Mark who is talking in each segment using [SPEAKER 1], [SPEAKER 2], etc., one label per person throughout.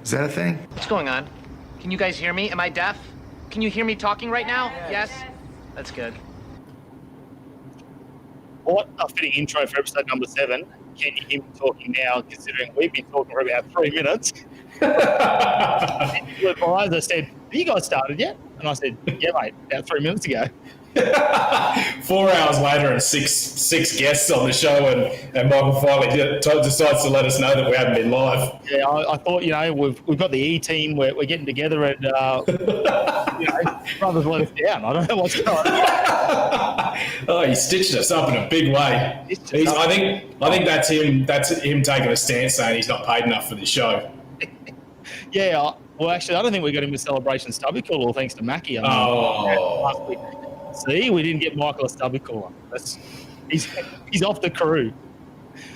[SPEAKER 1] Is that a thing?
[SPEAKER 2] What's going on? Can you guys hear me? Am I deaf? Can you hear me talking right now? Yes? That's good.
[SPEAKER 3] What a fitting intro for episode number 7. Can you hear me talking now, considering we've been talking for about 3 minutes? I said, have you guys started yet? And I said, yeah, mate, about 3 minutes ago.
[SPEAKER 4] 4 hours later and six guests on the show, and Michael finally decides to let us know that we haven't been live.
[SPEAKER 3] Yeah, I thought, we've got the E-team, we're getting together, and brothers let us down. I don't know what's going on.
[SPEAKER 4] Oh, he stitched us up in a big way. I think that's him. That's him taking a stance saying he's not paid enough for this show.
[SPEAKER 3] Yeah, well, actually, I don't think we got him a celebration stubby call, all thanks to Mackie. Last week. See, we didn't get Michael a stubby caller. He's off the crew.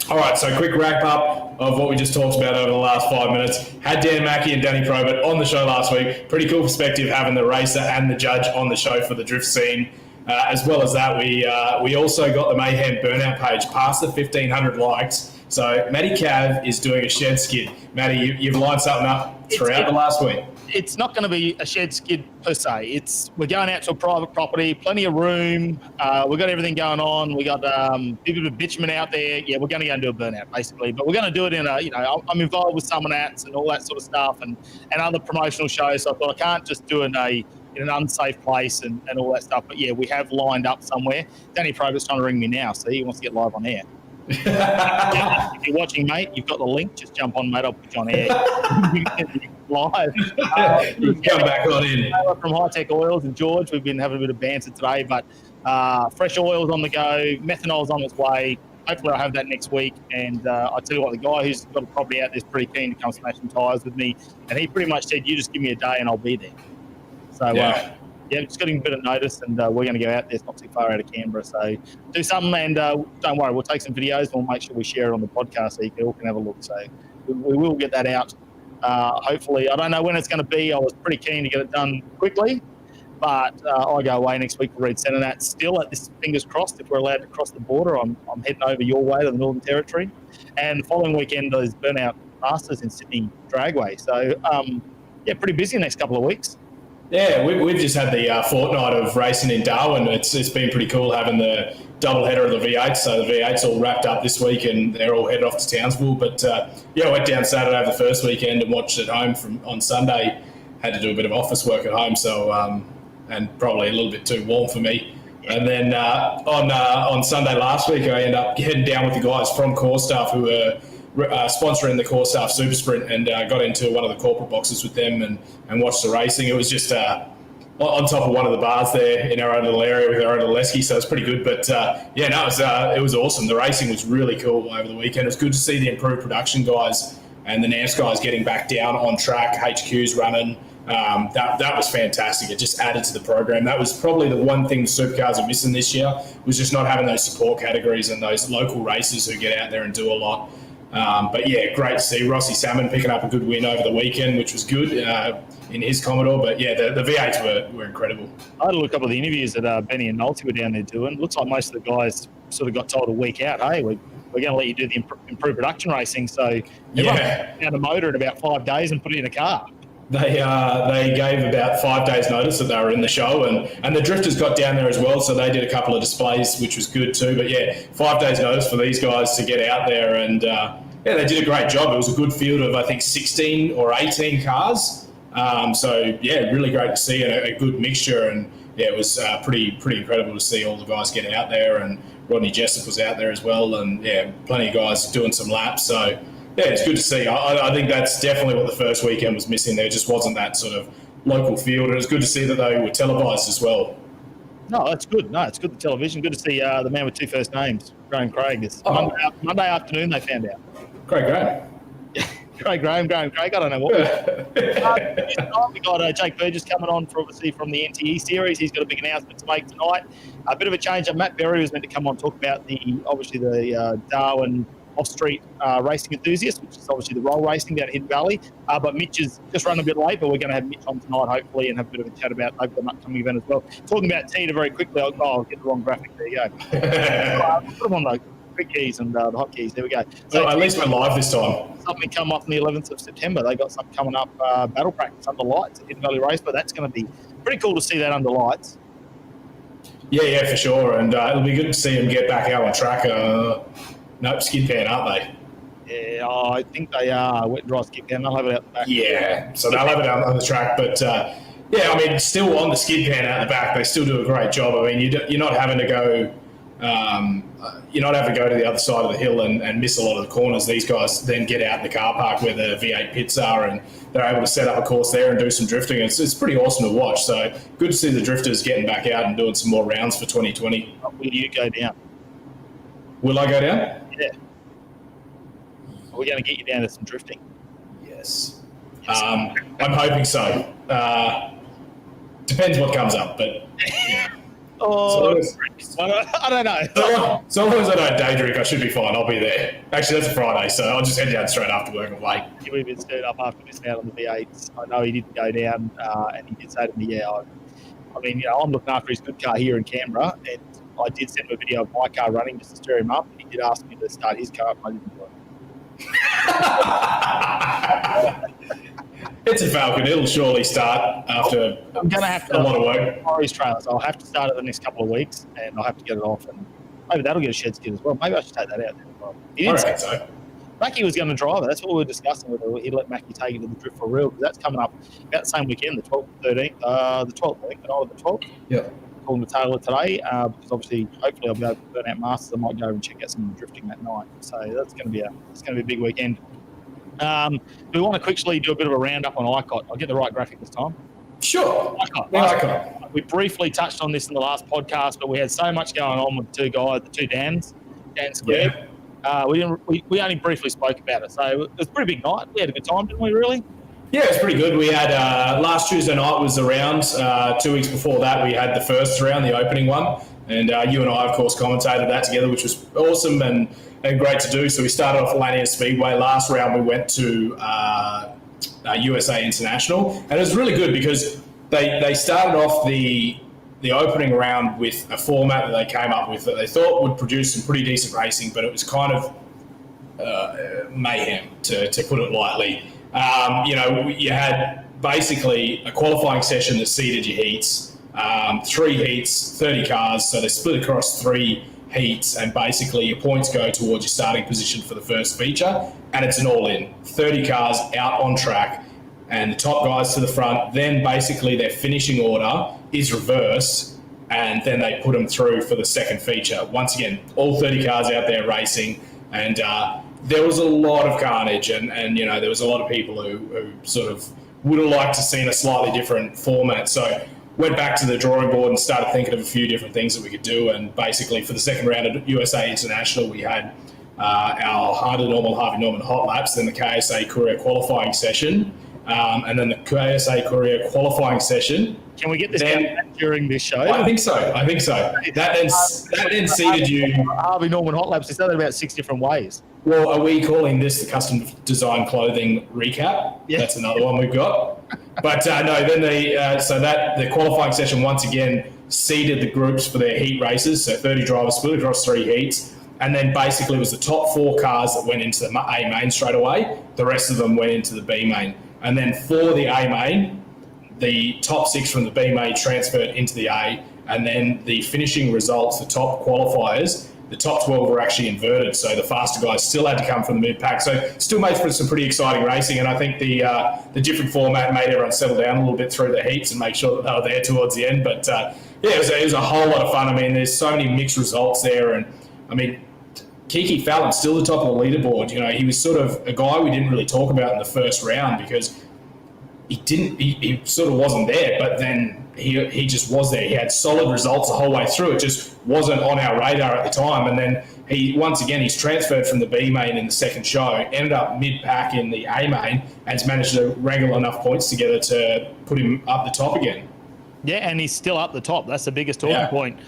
[SPEAKER 4] All right, so quick wrap up of what we just talked about over the last 5 minutes. Had Dan Mackey and Danny Probert on the show last week. Pretty cool perspective having the racer and the judge on the show for the drift scene. As well as that, we also got the Mayhem Burnout page past the 1,500 likes. So Matty Cav is doing a shed skid. Matty, you've lined something up throughout the last week.
[SPEAKER 3] It's not going to be a shed skid per se. We're going out to a private property, plenty of room. We've got everything going on. We got a bit of bitumen out there. Yeah, we're going to go and do a burnout basically, but we're going to do it in I'm involved with Summonats and all that sort of stuff and other promotional shows. So I thought I can't just do it in an unsafe place and all that stuff. But yeah, we have lined up somewhere. Danny Probert's trying to ring me now. See, he wants to get live on air. If you're watching, mate, you've got the link. Just jump on, mate. I'll put you on air. Live.
[SPEAKER 4] Come back on in.
[SPEAKER 3] From High Tech Oils and George, we've been having a bit of banter today, but fresh oil's on the go. Methanol's on its way. Hopefully I'll have that next week. And I tell you what, the guy who's got a property out there is pretty keen to come smash some tyres with me. And he pretty much said, you just give me a day and I'll be there. So, just getting a bit of notice, and we're going to go out there. It's not too far out of Canberra, so do something. And don't worry, we'll take some videos. And we'll make sure we share it on the podcast so you all can have a look. So we will get that out. Hopefully, I don't know when it's going to be. I was pretty keen to get it done quickly, but I go away next week to read Centre Nat. Still, at this, fingers crossed, if we're allowed to cross the border, I'm heading over your way to the Northern Territory, and the following weekend is Burnout Masters in Sydney Dragway. So pretty busy the next couple of weeks.
[SPEAKER 4] Yeah, we've just had the fortnight of racing in Darwin. It's been pretty cool having the double header of the V8. So the V8's all wrapped up this week and they're all headed off to Townsville. But I went down Saturday the first weekend and watched at home on Sunday. Had to do a bit of office work at home, so and probably a little bit too warm for me. And then on Sunday last week, I ended up heading down with the guys from Core Staff who were sponsoring the Core Staff Super Sprint, and got into one of the corporate boxes with them and watched the racing. It was just on top of one of the bars there in our own little area with our own little esky, so it's pretty good. But it was awesome. The racing was really cool over the weekend. It was good to see the improved production guys and the NAMS guys getting back down on track, HQs running. That was fantastic. It just added to the program. That was probably the one thing the supercars are missing this year, was just not having those support categories and those local racers who get out there and do a lot. Great to see Rossi Salmon picking up a good win over the weekend, which was good in his Commodore. But the V8s were incredible.
[SPEAKER 3] I had a look at a couple of the interviews that Benny and Nolte were down there doing. Looks like most of the guys sort of got told a week out, hey, we're going to let you do the improved production racing. So everyone found a motor in about 5 days and put it in a car.
[SPEAKER 4] They gave about 5 days notice that they were in the show, and the drifters got down there as well, so they did a couple of displays, which was good too. But 5 days notice for these guys to get out there, and they did a great job. It was a good field of, I think, 16 or 18 cars. Really great to see, and a good mixture. And it was pretty incredible to see all the guys get out there, and Rodney Jessup was out there as well, and plenty of guys doing some laps. So it's good to see. I think that's definitely what the first weekend was missing. There just wasn't that sort of local field, and it's good to see that they were televised as well.
[SPEAKER 3] No, that's good. No, it's good for television. Good to see the man with two first names, Graham Craig. It's Monday afternoon they found out.
[SPEAKER 4] Craig Graham.
[SPEAKER 3] Graham Craig. I don't know what. We got Jake Burgess coming on from the NTE series. He's got a big announcement to make tonight. A bit of a change. Matt Berry was meant to come on and talk about the Darwin off-street racing enthusiast, which is obviously the roll racing down at Hidden Valley. But Mitch is just running a bit late, but we're going to have Mitch on tonight, hopefully, and have a bit of a chat about the upcoming event as well. Talking about Tita very quickly, I'll get the wrong graphic. There you go. Put him on, though. quick keys and the hotkeys. There we go. So
[SPEAKER 4] Well, at least we're live this time.
[SPEAKER 3] something come up on the 11th of September. They got something coming up, battle practice under lights at Hidden Valley Race, but that's going to be pretty cool to see that under lights.
[SPEAKER 4] Yeah, for sure. And it'll be good to see them get back out on track. Nope, skid pan, aren't they?
[SPEAKER 3] Yeah, I think they are. Wet and dry skip down. They'll have it out the back.
[SPEAKER 4] Yeah, so they'll have it out on the track. But, yeah, I mean, still on the skid pan out the back, they still do a great job. I mean, you're not having to go... you're not having to go to the other side of the hill and miss a lot of the corners. These guys then get out in the car park where the V8 pits are, and they're able to set up a course there and do some drifting. It's pretty awesome to watch. So good to see the drifters getting back out and doing some more rounds for 2020.
[SPEAKER 3] Will you go down?
[SPEAKER 4] Will I go down?
[SPEAKER 3] Yeah. We're going to get you down to some drifting.
[SPEAKER 4] Yes. I'm hoping so. Depends what comes up, but... Yeah.
[SPEAKER 3] Oh, I don't know.
[SPEAKER 4] So long as I don't day drink, I should be fine. I'll be there. Actually, that's a Friday, so I'll just head down straight after work and wait.
[SPEAKER 3] We've been stirred up after missing out on the V8s. I know he didn't go down, and he did say to me, yeah, I mean, you know, I'm looking after his good car here in Canberra, and I did send him a video of my car running just to stir him up, and he did ask me to start his car up, and I didn't do it.
[SPEAKER 4] It's a Falcon. It'll surely start after
[SPEAKER 3] I'm going to have to
[SPEAKER 4] a lot of work.
[SPEAKER 3] His trailer, so I'll have to start it the next couple of weeks, and I'll have to get it off, and maybe that'll get a shed skid as well. Maybe I should take that out then as well. He didn't say
[SPEAKER 4] so.
[SPEAKER 3] Mackie was going to drive it. That's what we were discussing, whether he'd let Mackie take it to the drift for real, because that's coming up about the same weekend, the 12th, 13th, the 12th, I think, the night of the 12th.
[SPEAKER 4] Yeah.
[SPEAKER 3] Calling the Taylor today, because obviously, hopefully, I'll be able to burn out Masters. I might go and check out some drifting that night. So that's going to be a big weekend. We want to quickly do a bit of a roundup on ICOT. I'll get the right graphic this time.
[SPEAKER 4] Sure.
[SPEAKER 3] ICOT. We briefly touched on this in the last podcast, but we had so much going on with the two guys, the two Dans, Dan Square.
[SPEAKER 4] Yeah.
[SPEAKER 3] We only briefly spoke about it. So it was a pretty big night. We had a good time, didn't we, really?
[SPEAKER 4] Yeah, it was pretty good. We had last Tuesday night was the round. 2 weeks before that, we had the first round, the opening one. And you and I, of course, commentated that together, which was awesome and great to do. So we started off at Lanier Speedway. Last round, we went to USA International. And it was really good because they started off the opening round with a format that they came up with that they thought would produce some pretty decent racing, but it was kind of mayhem, to put it lightly. You had basically a qualifying session that seeded your heats, 3 heats, 30 cars, so they split across 3 heats, and basically your points go towards your starting position for the first feature, and it's an all-in. 30 cars out on track, and the top guys to the front, then basically their finishing order is reversed, and then they put them through for the second feature. Once again, all 30 cars out there racing, and there was a lot of carnage, and there was a lot of people who sort of would have liked to seen a slightly different format. So went back to the drawing board and started thinking of a few different things that we could do. And basically for the second round of USA International, we had our Harder Normal, Harvey Norman hot laps, then the KSA Courier qualifying session, and then the KSA Courier qualifying session.
[SPEAKER 3] Can we get this down during this show?
[SPEAKER 4] I think so. That then seeded you.
[SPEAKER 3] Harvey Norman hot laps. It's done it about 6 different ways.
[SPEAKER 4] Well, are we calling this the custom design clothing recap? Yeah. That's another one we've got. But no, then the qualifying session once again seeded the groups for their heat races. So 30 drivers split across 3 heats. And then basically it was the top 4 cars that went into the A main straight away. The rest of them went into the B main. And then for the A main, the top 6 from the B main transferred into the A. And then the finishing results, the top qualifiers, the top 12 were actually inverted, so the faster guys still had to come from the mid-pack. So still made for some pretty exciting racing, and I think the different format made everyone settle down a little bit through the heats and make sure that they were there towards the end. But it was a whole lot of fun. I mean, there's so many mixed results there, and I mean, Kiki Fallon still the top of the leaderboard. He was sort of a guy we didn't really talk about in the first round because he sort of wasn't there, but then he just was there. He had solid results the whole way through. It just wasn't on our radar at the time. And then he's transferred from the B main in the second show, ended up mid-pack in the A main, and has managed to wrangle enough points together to put him up the top again.
[SPEAKER 3] Yeah, and he's still up the top. That's the biggest talking point.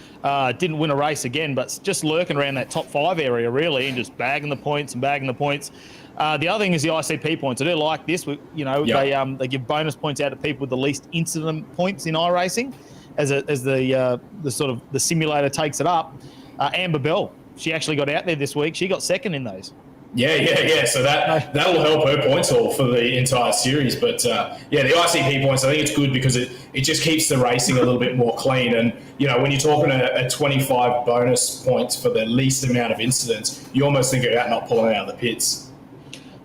[SPEAKER 3] Didn't win a race again, but just lurking around that top 5 area, really, and just bagging the points. The other thing is the ICP points. I do like this. They give bonus points out to people with the least incident points in iRacing, as the sort of the simulator takes it up. Amber Bell she actually got out there this week. She got second in those.
[SPEAKER 4] Yeah. So that'll help her points haul for the entire series. But the ICP points, I think it's good because it just keeps the racing a little bit more clean. And when you're talking a 25 bonus points for the least amount of incidents, you almost think about not pulling out of the pits.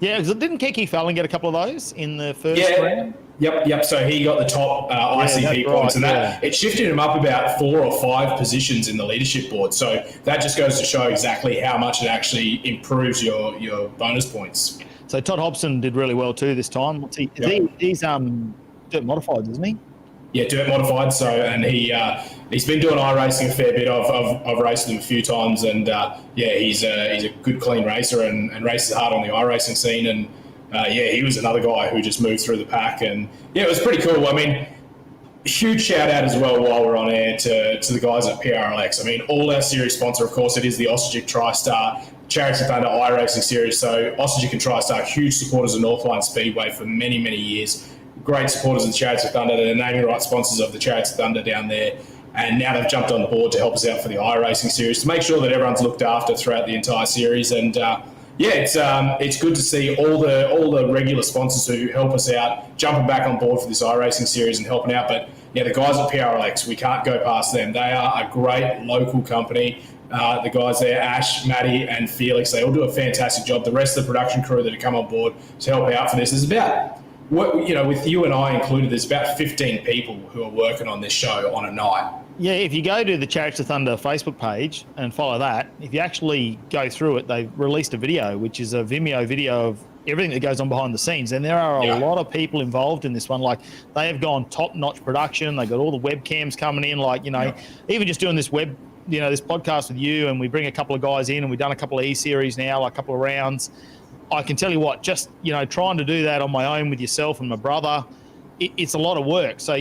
[SPEAKER 3] Yeah, because didn't Kiki Fallon get a couple of those in the first round?
[SPEAKER 4] Yep. So he got the top ICP points, and it shifted him up about 4 or 5 positions in the leadership board. So that just goes to show exactly how much it actually improves your bonus points.
[SPEAKER 3] So Todd Hobson did really well too this time. What's he? He's dirt modified, isn't he?
[SPEAKER 4] Yeah, dirt modified. So and he's been doing iRacing a fair bit. I've raced him a few times, and he's a good clean racer and races hard on the iRacing scene. And he was another guy who just moved through the pack, and it was pretty cool. I mean, huge shout out as well while we're on air to the guys at PRLX. I mean, all our series sponsor, of course, it is the Ostric TriStar Chariots of Thunder iRacing series. So Ostric and TriStar, huge supporters of Northline Speedway for many, many years. Great supporters of the Chariots of Thunder. They're the naming right sponsors of the Chariots of Thunder down there. And now they've jumped on board to help us out for the iRacing series to make sure that everyone's looked after throughout the entire series. And it's good to see all the regular sponsors who help us out jumping back on board for this iRacing series and helping out. But the guys at PRLX, we can't go past them. They are a great local company. The guys there, Ash, Matty, and Felix, they all do a fantastic job. The rest of the production crew that have come on board to help out for this is about, with you and I included, there's about 15 people who are working on this show on a night.
[SPEAKER 3] Yeah, if you go to the Chariots of Thunder Facebook page and follow that, if you actually go through it, they've released a video, which is a Vimeo video of everything that goes on behind the scenes. And there are a lot of people involved in this one. Like, they have gone top-notch production. They got all the webcams coming in. Like, even just doing this this podcast with you, and we bring a couple of guys in, and we've done a couple of E-series now, like a couple of rounds. I can tell you what, just, trying to do that on my own with yourself and my brother, it's a lot of work. So,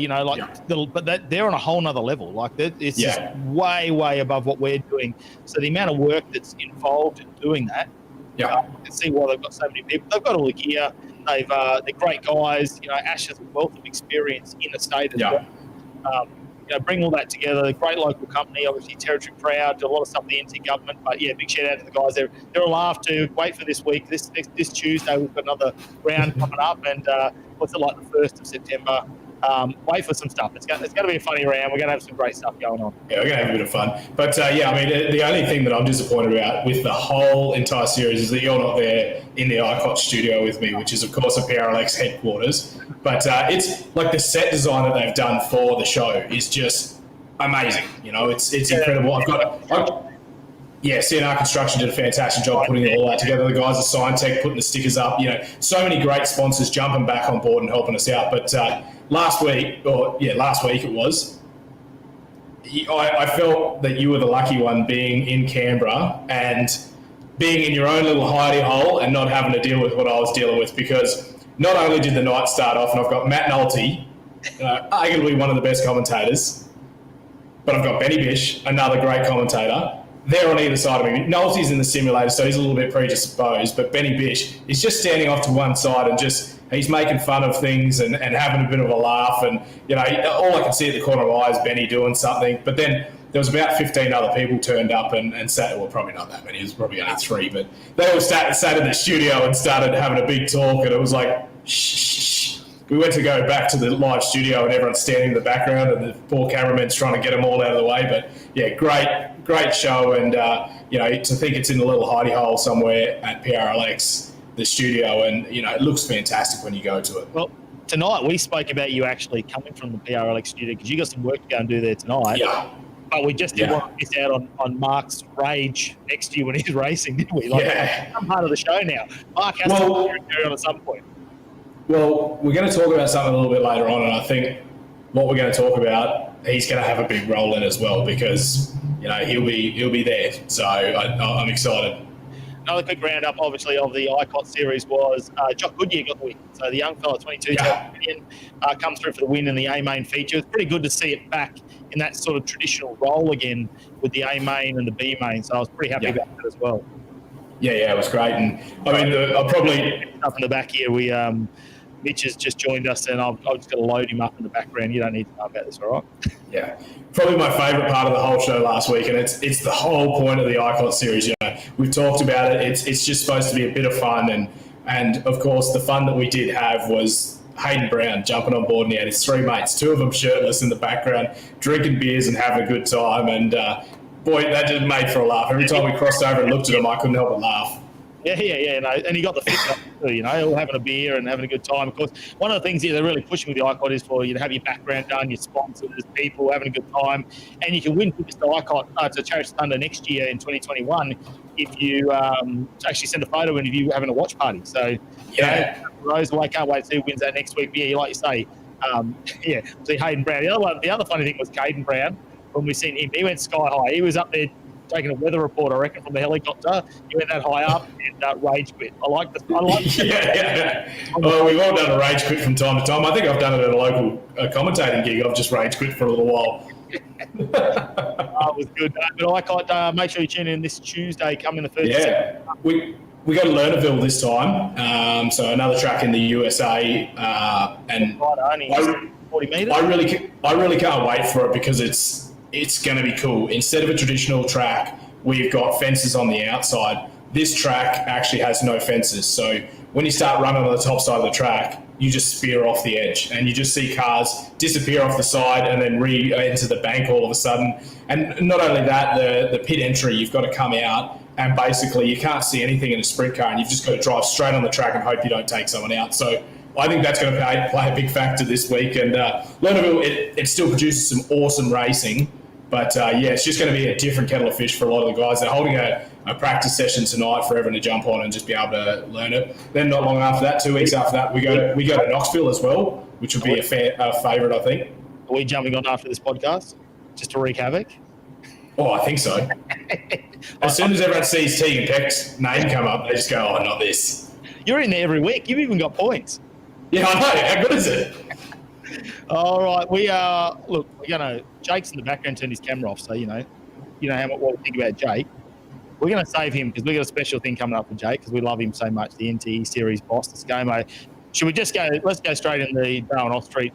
[SPEAKER 3] but they're on a whole nother level. Like, it's just way, way above what we're doing. So the amount of work that's involved in doing that, you can see why they've got so many people. They've got all the gear. They're great guys. Ash has a wealth of experience in the state as well. Bring all that together. A great local company, obviously territory proud, do a lot of stuff with the NT government. But big shout out to the guys. They're a laugh to wait for this week. This Tuesday we've got another round coming up, and what's it like, the 1st of September? Wait for some stuff. It's going to be a funny round. We're going to have some great stuff going on.
[SPEAKER 4] Yeah, we're going to have a bit of fun. But the only thing that I'm disappointed about with the whole entire series is that you're not there in the ICOT studio with me, which is, of course, a PRLX headquarters. But it's like the set design that they've done for the show is just amazing. It's incredible. CNR Construction did a fantastic job putting all that together. The guys at Scientech putting the stickers up. So many great sponsors jumping back on board and helping us out. But last week it was, I felt that you were the lucky one being in Canberra and being in your own little hidey hole and not having to deal with what I was dealing with, because not only did the night start off, and I've got Matt Nolte, arguably one of the best commentators, but I've got Benny Bish, another great commentator. They're on either side of me. Nolte's in the simulator, so he's a little bit predisposed, but Benny Bish is just standing off to one side and he's making fun of things and having a bit of a laugh. And, all I can see at the corner of my eye is Benny doing something. But then there was about 15 other people turned up and sat, well, probably not that many, it was probably only 3, but they all sat in the studio and started having a big talk, and it was like, shh. We went to go back to the live studio and everyone's standing in the background and the poor cameraman's trying to get them all out of the way. But great show. And, to think it's in a little hidey hole somewhere at PRLX, the studio, and, it looks fantastic when you go to it.
[SPEAKER 3] Well, tonight we spoke about you actually coming from the PRLX studio, because you got some work to go and do there tonight. Yeah. But we just didn't want to miss out on Mark's rage next to you when he's racing, did we? I'm part of the show now. Mark has to carry on at some point.
[SPEAKER 4] Well, we're going to talk about something a little bit later on, and I think what we're going to talk about, he's going to have a big role in as well, because he'll be there. So I'm excited.
[SPEAKER 3] Another quick roundup, obviously, of the ICOT series was Jock Goodyear got the win. So the young fella, 22 million, comes through for the win in the A main feature. It's pretty good to see it back in that sort of traditional role again with the A main and the B main. So I was pretty happy about that as well. Yeah,
[SPEAKER 4] it was great. And I mean, I'll probably
[SPEAKER 3] up in the back here, we Mitch has just joined us, and I've just got to load him up in the background. You don't need to know about this, all right?
[SPEAKER 4] Yeah, probably my favourite part of the whole show last week, and it's the whole point of the Icon series. You know, we've talked about it. It's just supposed to be a bit of fun, and of course the fun that we did have was Hayden Brown jumping on board, and he had his 3 mates, 2 of them shirtless in the background, drinking beers and having a good time. And boy, that just made for a laugh. Every time we crossed over and looked at him, I couldn't help but laugh.
[SPEAKER 3] Yeah. No, and he got the fit too, you know, all having a beer and having a good time. Of course, one of the things here they're really pushing with the Icon is for you to have your background done, your sponsors, people having a good time, and you can win tickets to Icon to Charity Thunder next year in 2021 if you actually send a photo in of you having a watch party. So,
[SPEAKER 4] Yeah.
[SPEAKER 3] Rose, I can't wait to see who wins that next week. But yeah, like you say, see Hayden Brown. The other funny thing was Caden Brown. When we seen him, he went sky high. He was up there taking a weather report, I reckon, from the helicopter. He went that high up and rage quit. I like this.
[SPEAKER 4] Yeah. Well, we've all done a rage quit from time to time. I think I've done it at a local commentating gig. I've just rage quit for a little while.
[SPEAKER 3] It was good. But I can't make sure you tune in this Tuesday, coming the first.
[SPEAKER 4] Yeah. We got to Lernerville this time, so another track in the USA, and
[SPEAKER 3] Only 40 metres.
[SPEAKER 4] I really can't wait for it because it's going to be cool. Instead of a traditional track, we've got fences on the outside. This track actually has no fences, so when you start running on the top side of the track, you just spear off the edge, and you just see cars disappear off the side and then re-enter the bank all of a sudden. And not only that, the pit entry, you've got to come out, and basically you can't see anything in a sprint car, and you've just got to drive straight on the track and hope you don't take someone out. So I think that's going to play a big factor this week. And Lernerville, it still produces some awesome racing, but it's just going to be a different kettle of fish for a lot of the guys. They're holding a practice session tonight for everyone to jump on and just be able to learn it. Then not long after that, 2 weeks after that, we go to Knoxville as well, which would be a favourite, I think.
[SPEAKER 3] Are we jumping on after this podcast just to wreak havoc?
[SPEAKER 4] Oh, I think so. As soon as everyone sees Tegan Peck's name come up, they just go, "Oh, not this."
[SPEAKER 3] You're in there every week. You've even got points.
[SPEAKER 4] Yeah, I know. How good is it?
[SPEAKER 3] All right, we are. Look, Jake's in the background, turned his camera off, so you know what we think about Jake. We're going to save him because we've got a special thing coming up for Jake because we love him so much. The NTE Series boss, the ScoMo. Should we just go? Let's go straight in the Darwin Off Street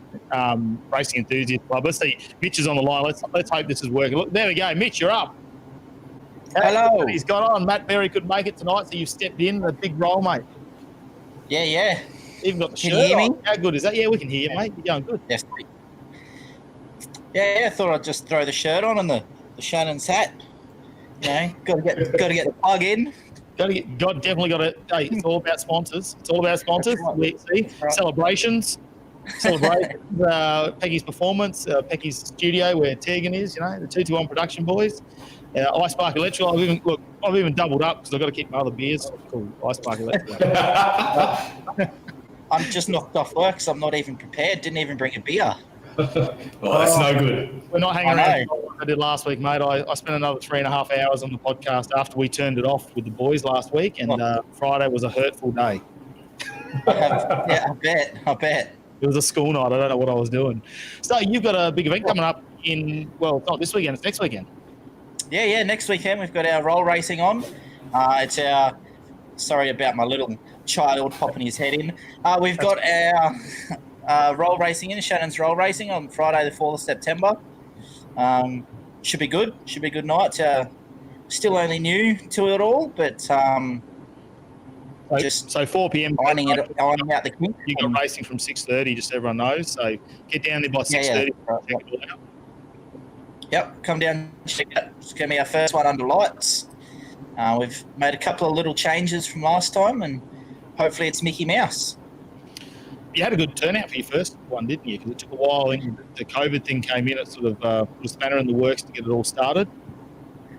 [SPEAKER 3] Racing Enthusiast Club. Let's see. Mitch is on the line. Let's hope this is working. Look, there we go. Mitch, you're up.
[SPEAKER 1] Hello.
[SPEAKER 3] He's got on. Matt Berry couldn't make it tonight, so you've stepped in. A big role, mate.
[SPEAKER 1] Yeah.
[SPEAKER 3] Even got the
[SPEAKER 1] Can
[SPEAKER 3] shirt
[SPEAKER 1] you hear
[SPEAKER 3] on.
[SPEAKER 1] me?
[SPEAKER 3] How good is that? Yeah, we can hear you, mate. You're going good.
[SPEAKER 1] Yes. Yeah. I thought I'd just throw the shirt on and the Shannon's hat. You know, got to get the plug in.
[SPEAKER 3] Definitely got to. Hey, it's all about sponsors. It's all about sponsors.
[SPEAKER 1] That's right.
[SPEAKER 3] We see
[SPEAKER 1] That's right.
[SPEAKER 3] celebrations. Peggy's Performance, Peggy's Studio, where Tegan is. You know, the 221 Production Boys. Ice Park Electrical. I've even doubled up because I've got to keep my other beers. Cool. Ice Park Electrical.
[SPEAKER 1] I'm just knocked off work because I'm not even prepared. Didn't even bring a beer.
[SPEAKER 4] Well, that's no good.
[SPEAKER 3] We're not hanging
[SPEAKER 1] I
[SPEAKER 3] around like I did last week, mate. I spent another 3.5 hours on the podcast after we turned it off with the boys last week, and Friday was a hurtful day.
[SPEAKER 1] I bet.
[SPEAKER 3] It was a school night. I don't know what I was doing. So you've got a big event coming up it's not this weekend, it's next weekend.
[SPEAKER 1] Yeah. Next weekend we've got our roll racing on. It's our. Sorry about my little child popping his head in. We've got our roll racing in Shannon's roll racing on Friday the 4th of September. Should be good. Should be a good night. Still only new to it all, but
[SPEAKER 3] so 4 p.m.
[SPEAKER 1] ironing out the kinks.
[SPEAKER 3] You got racing from 6:30, just so everyone knows. So get down there by 6:30.
[SPEAKER 1] Yeah. Yep, come down. Check it out. It's going to be our first one under lights. We've made a couple of little changes from last time, and hopefully it's Mickey Mouse.
[SPEAKER 3] You had a good turnout for your first one, didn't you? Because it took a while. And the COVID thing came in. It sort of put a spanner in the works to get it all started.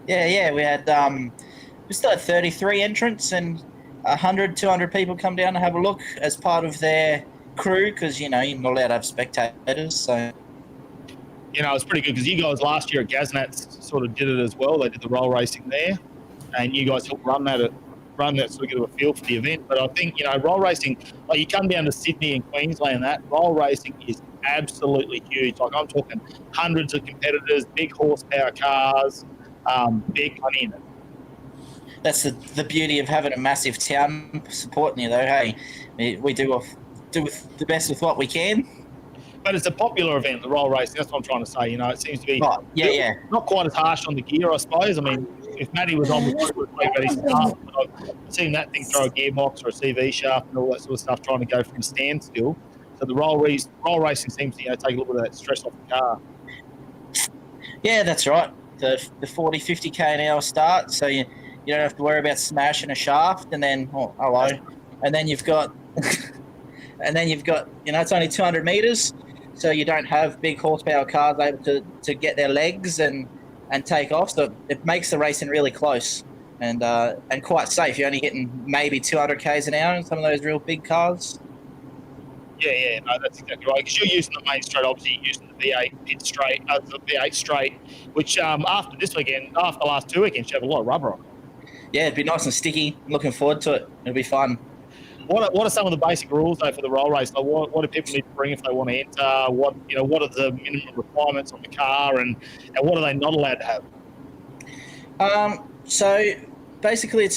[SPEAKER 1] Yeah. We had we still had 33 entrants and 100, 200 people come down to have a look as part of their crew because, you're not allowed to have spectators. So,
[SPEAKER 3] it's pretty good because you guys last year at Gaznats sort of did it as well. They did the roll racing there, and you guys helped run that sort of get a feel for the event. But I think, roll racing, like you come down to Sydney and Queensland, that roll racing is absolutely huge. Like I'm talking hundreds of competitors, big horsepower cars, big money in it.
[SPEAKER 1] That's the beauty of having a massive town supporting you, though. Hey, we do do the best with what we can.
[SPEAKER 3] But it's a popular event, the roll racing. That's what I'm trying to say. It seems to be not quite as harsh on the gear, I suppose. I mean, if Matty was on, we would talk about his stuff. But I've seen that thing throw a gearbox or a CV shaft and all that sort of stuff, trying to go from standstill. So the roll racing seems to take a little bit of that stress off the car.
[SPEAKER 1] Yeah, that's right. The 40, 50k an hour start, so you don't have to worry about smashing a shaft, and then and then you've got it's only 200 meters, so you don't have big horsepower cars able to get their legs and take off. So it makes the racing really close and quite safe. You're only getting maybe 200 k's an hour in some of those real big cars.
[SPEAKER 3] Yeah, no, that's exactly right. Because you're using the main straight, obviously you're using the V8 pit straight, the V8 straight, which after this weekend, after the last 2 weekends, you have a lot of rubber on.
[SPEAKER 1] Yeah, it'd be nice and sticky. Looking forward to it. It'll be fun.
[SPEAKER 3] What are some of the basic rules though for the roll race? Like what do people need to bring if they want to enter? What are the minimum requirements on the car, and what are they not allowed to have?
[SPEAKER 1] So basically,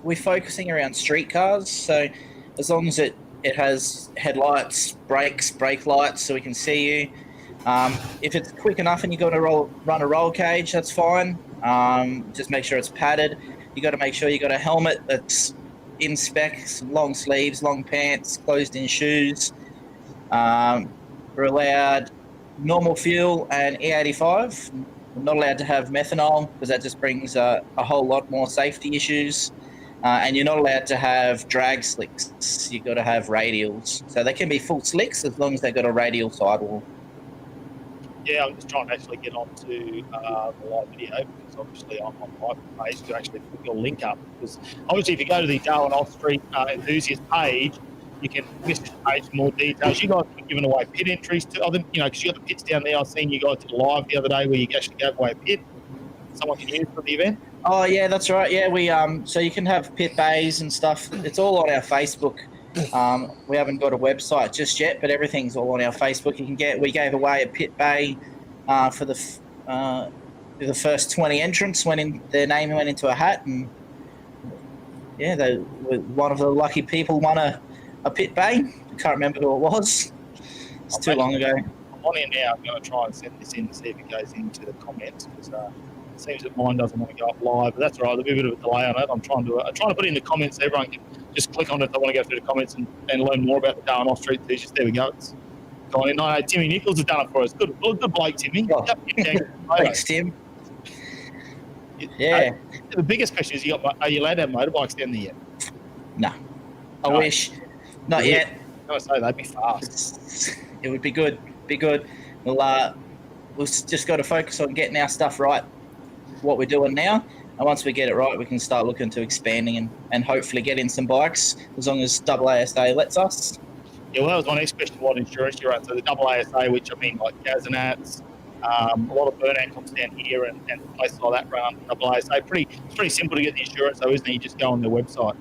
[SPEAKER 1] we're focusing around street cars. So as long as it has headlights, brakes, brake lights, so we can see you. If it's quick enough and you got to run a roll cage, that's fine. Just make sure it's padded. You got to make sure you got a helmet that's in specs, long sleeves, long pants, closed-in shoes. We're allowed normal fuel and E85. We're not allowed to have methanol because that just brings a whole lot more safety issues. And you're not allowed to have drag slicks. You've got to have radials. So they can be full slicks as long as they've got a radial sidewall.
[SPEAKER 3] Yeah, I'm just trying to actually get onto the live video because obviously I'm on my page to actually put your link up. Because obviously if you go to the Darwin Off Street enthusiast page, you can list the page for more details. You guys have been giving away pit entries to other, because you got the pits down there. I've seen you guys did a live the other day where you actually gave away a pit. Someone can use for the event.
[SPEAKER 1] Oh yeah, that's right. Yeah, we so you can have pit bays and stuff. It's all on our Facebook. We haven't got a website just yet, but everything's all on our Facebook. We gave away a pit bay for the first 20 entrants. Their name went into a hat, and yeah, they were one of the lucky people won a pit bay. I can't remember who it was. It's too long ago.
[SPEAKER 3] I'm on here now. I'm going to try and send this in to see if it goes into the comments because it seems that mine doesn't want to go up live. But that's all right. There'll be a bit of a delay on it. I'm trying to put it in the comments so everyone can just click on it if they want to go through the comments and learn more about the Darwin Off Street T-shirts. There we go. It's gone in. No, Timmy Nichols has done it for us. Good bloke, Timmy.
[SPEAKER 1] Oh. Thanks, Tim. Yeah.
[SPEAKER 3] The biggest question is, are you allowed to have motorbikes down there yet?
[SPEAKER 1] No. I wish. Not yet.
[SPEAKER 3] I was say they'd be fast.
[SPEAKER 1] It would be good. We'll just got to focus on getting our stuff right, what we're doing now. And once we get it right, we can start looking to expanding and hopefully get in some bikes as long as AASA lets us.
[SPEAKER 3] Yeah, well, that was my next question. What insurance you're at? So the AASA, which I mean like Gazanats, a lot of burnout comes down here and places like that run AASA. It's pretty simple to get the insurance though, isn't it? You just go on their website.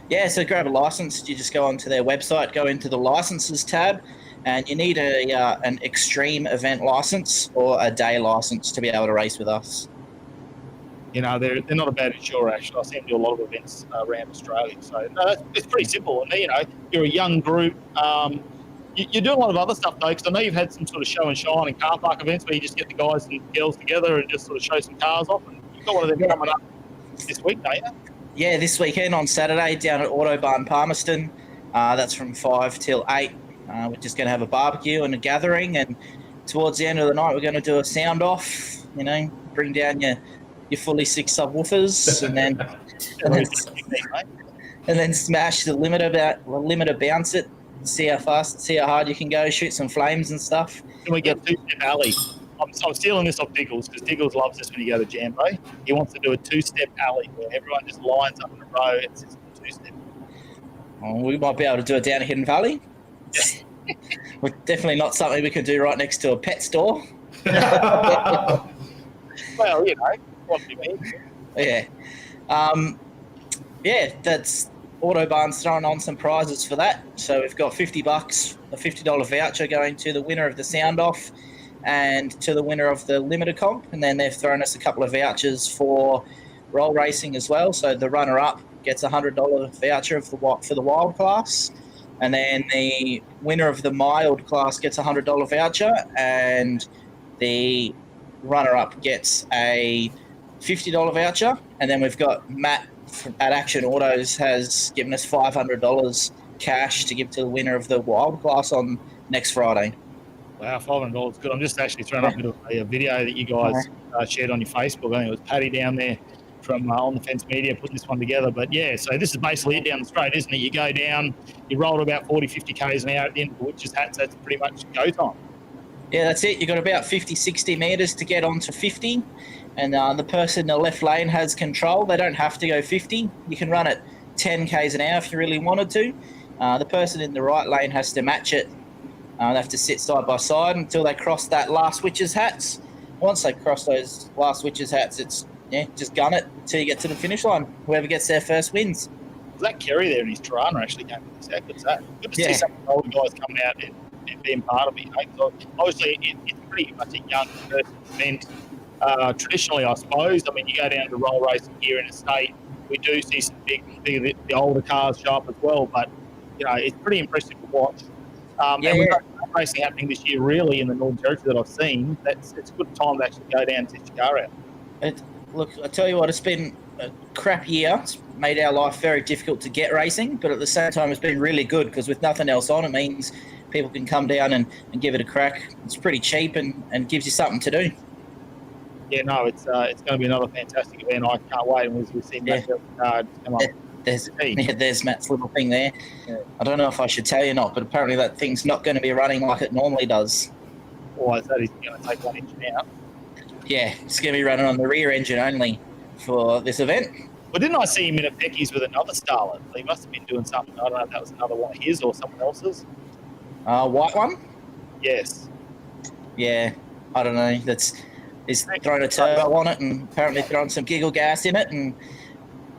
[SPEAKER 1] Yeah, so grab a license. You just go onto their website, go into the licenses tab, and you need an extreme event license or a day license to be able to race with us.
[SPEAKER 3] They're not a bad insurer, actually. I see them do a lot of events around Australia. So, no, it's pretty simple. And, you're a young group. You do a lot of other stuff, though, because I know you've had some sort of show and shine and car park events where you just get the guys and girls together and just sort of show some cars off. And you've got one of them coming up this week, don't you?
[SPEAKER 1] Yeah, this weekend on Saturday down at Autobahn Palmerston. That's from 5 till 8. We're just going to have a barbecue and a gathering. And towards the end of the night, we're going to do a sound off, bring down your fully 6 subwoofers and then smash the limiter, bounce it, see how hard you can go, shoot some flames and stuff.
[SPEAKER 3] Can we get two-step alley? I'm stealing this off Diggles because Diggles loves this when you go to Jambo. He wants to do a two-step alley where everyone just lines up in a row. It's just a two-step.
[SPEAKER 1] Oh, we might be able to do it down at Hidden Valley.
[SPEAKER 3] Yeah.
[SPEAKER 1] We're definitely not something we could do right next to a pet store.
[SPEAKER 3] Well, what do you mean?
[SPEAKER 1] Yeah. That's Autobahn's throwing on some prizes for that. So we've got $50, a $50 voucher going to the winner of the sound off and to the winner of the limited comp. And then they've thrown us a couple of vouchers for roll racing as well. So the runner-up gets a $100 voucher for the wild class. And then the winner of the mild class gets a $100 voucher, and the runner-up gets a $50 voucher. And then we've got Matt at Action Autos has given us $500 cash to give to the winner of the wild class on next Friday.
[SPEAKER 3] Wow, $500 good. I'm just actually throwing up a video that you guys shared on your Facebook. I think it was Paddy down there from On the Fence Media putting this one together. But yeah, so this is basically it down the straight, isn't it? You go down, you roll to about 40, 50 Ks an hour at the end of the Witches' Hats. That's pretty much go time.
[SPEAKER 1] Yeah, that's it. You've got about 50, 60 metres to get onto 50. And the person in the left lane has control. They don't have to go 50. You can run at 10 Ks an hour if you really wanted to. The person in the right lane has to match it. They have to sit side by side until they cross that last Witches' Hats. Once they cross those last Witches' Hats, it's just gun it until you get to the finish line. Whoever gets there first wins.
[SPEAKER 3] Was that Kerry there in his Tirana actually came with this out? Good that. Good to see some of the older guys coming out and being part of it. So obviously, it's pretty much a young person event. Traditionally, I suppose. I mean, you go down to roll racing here in the state, we do see some big the older cars show up as well. But it's pretty impressive to watch. And we've got racing happening this year, really, in the Northern Territory that I've seen. It's a good time to actually go down and test your car out.
[SPEAKER 1] Look, I tell you what, it's been a crap year. It's made our life very difficult to get racing, but at the same time, it's been really good because with nothing else on, it means people can come down and give it a crack. It's pretty cheap and gives you something to do.
[SPEAKER 3] Yeah, no, it's going to be another fantastic event. I can't wait. And we've seen Matt come up.
[SPEAKER 1] There's Matt's little thing there. Yeah. I don't know if I should tell you or not, but apparently that thing's not going to be running like it normally does.
[SPEAKER 3] Why is that? He's going to take one engine out.
[SPEAKER 1] Yeah, it's going to be running on the rear engine only for this event.
[SPEAKER 3] Well, didn't I see him in a Pecky's with another Starlet? He must have been doing something. I don't know if that was another one of his or someone else's.
[SPEAKER 1] White one?
[SPEAKER 3] Yes.
[SPEAKER 1] Yeah, I don't know. He's throwing a turbo on it and apparently throwing some giggle gas in it, and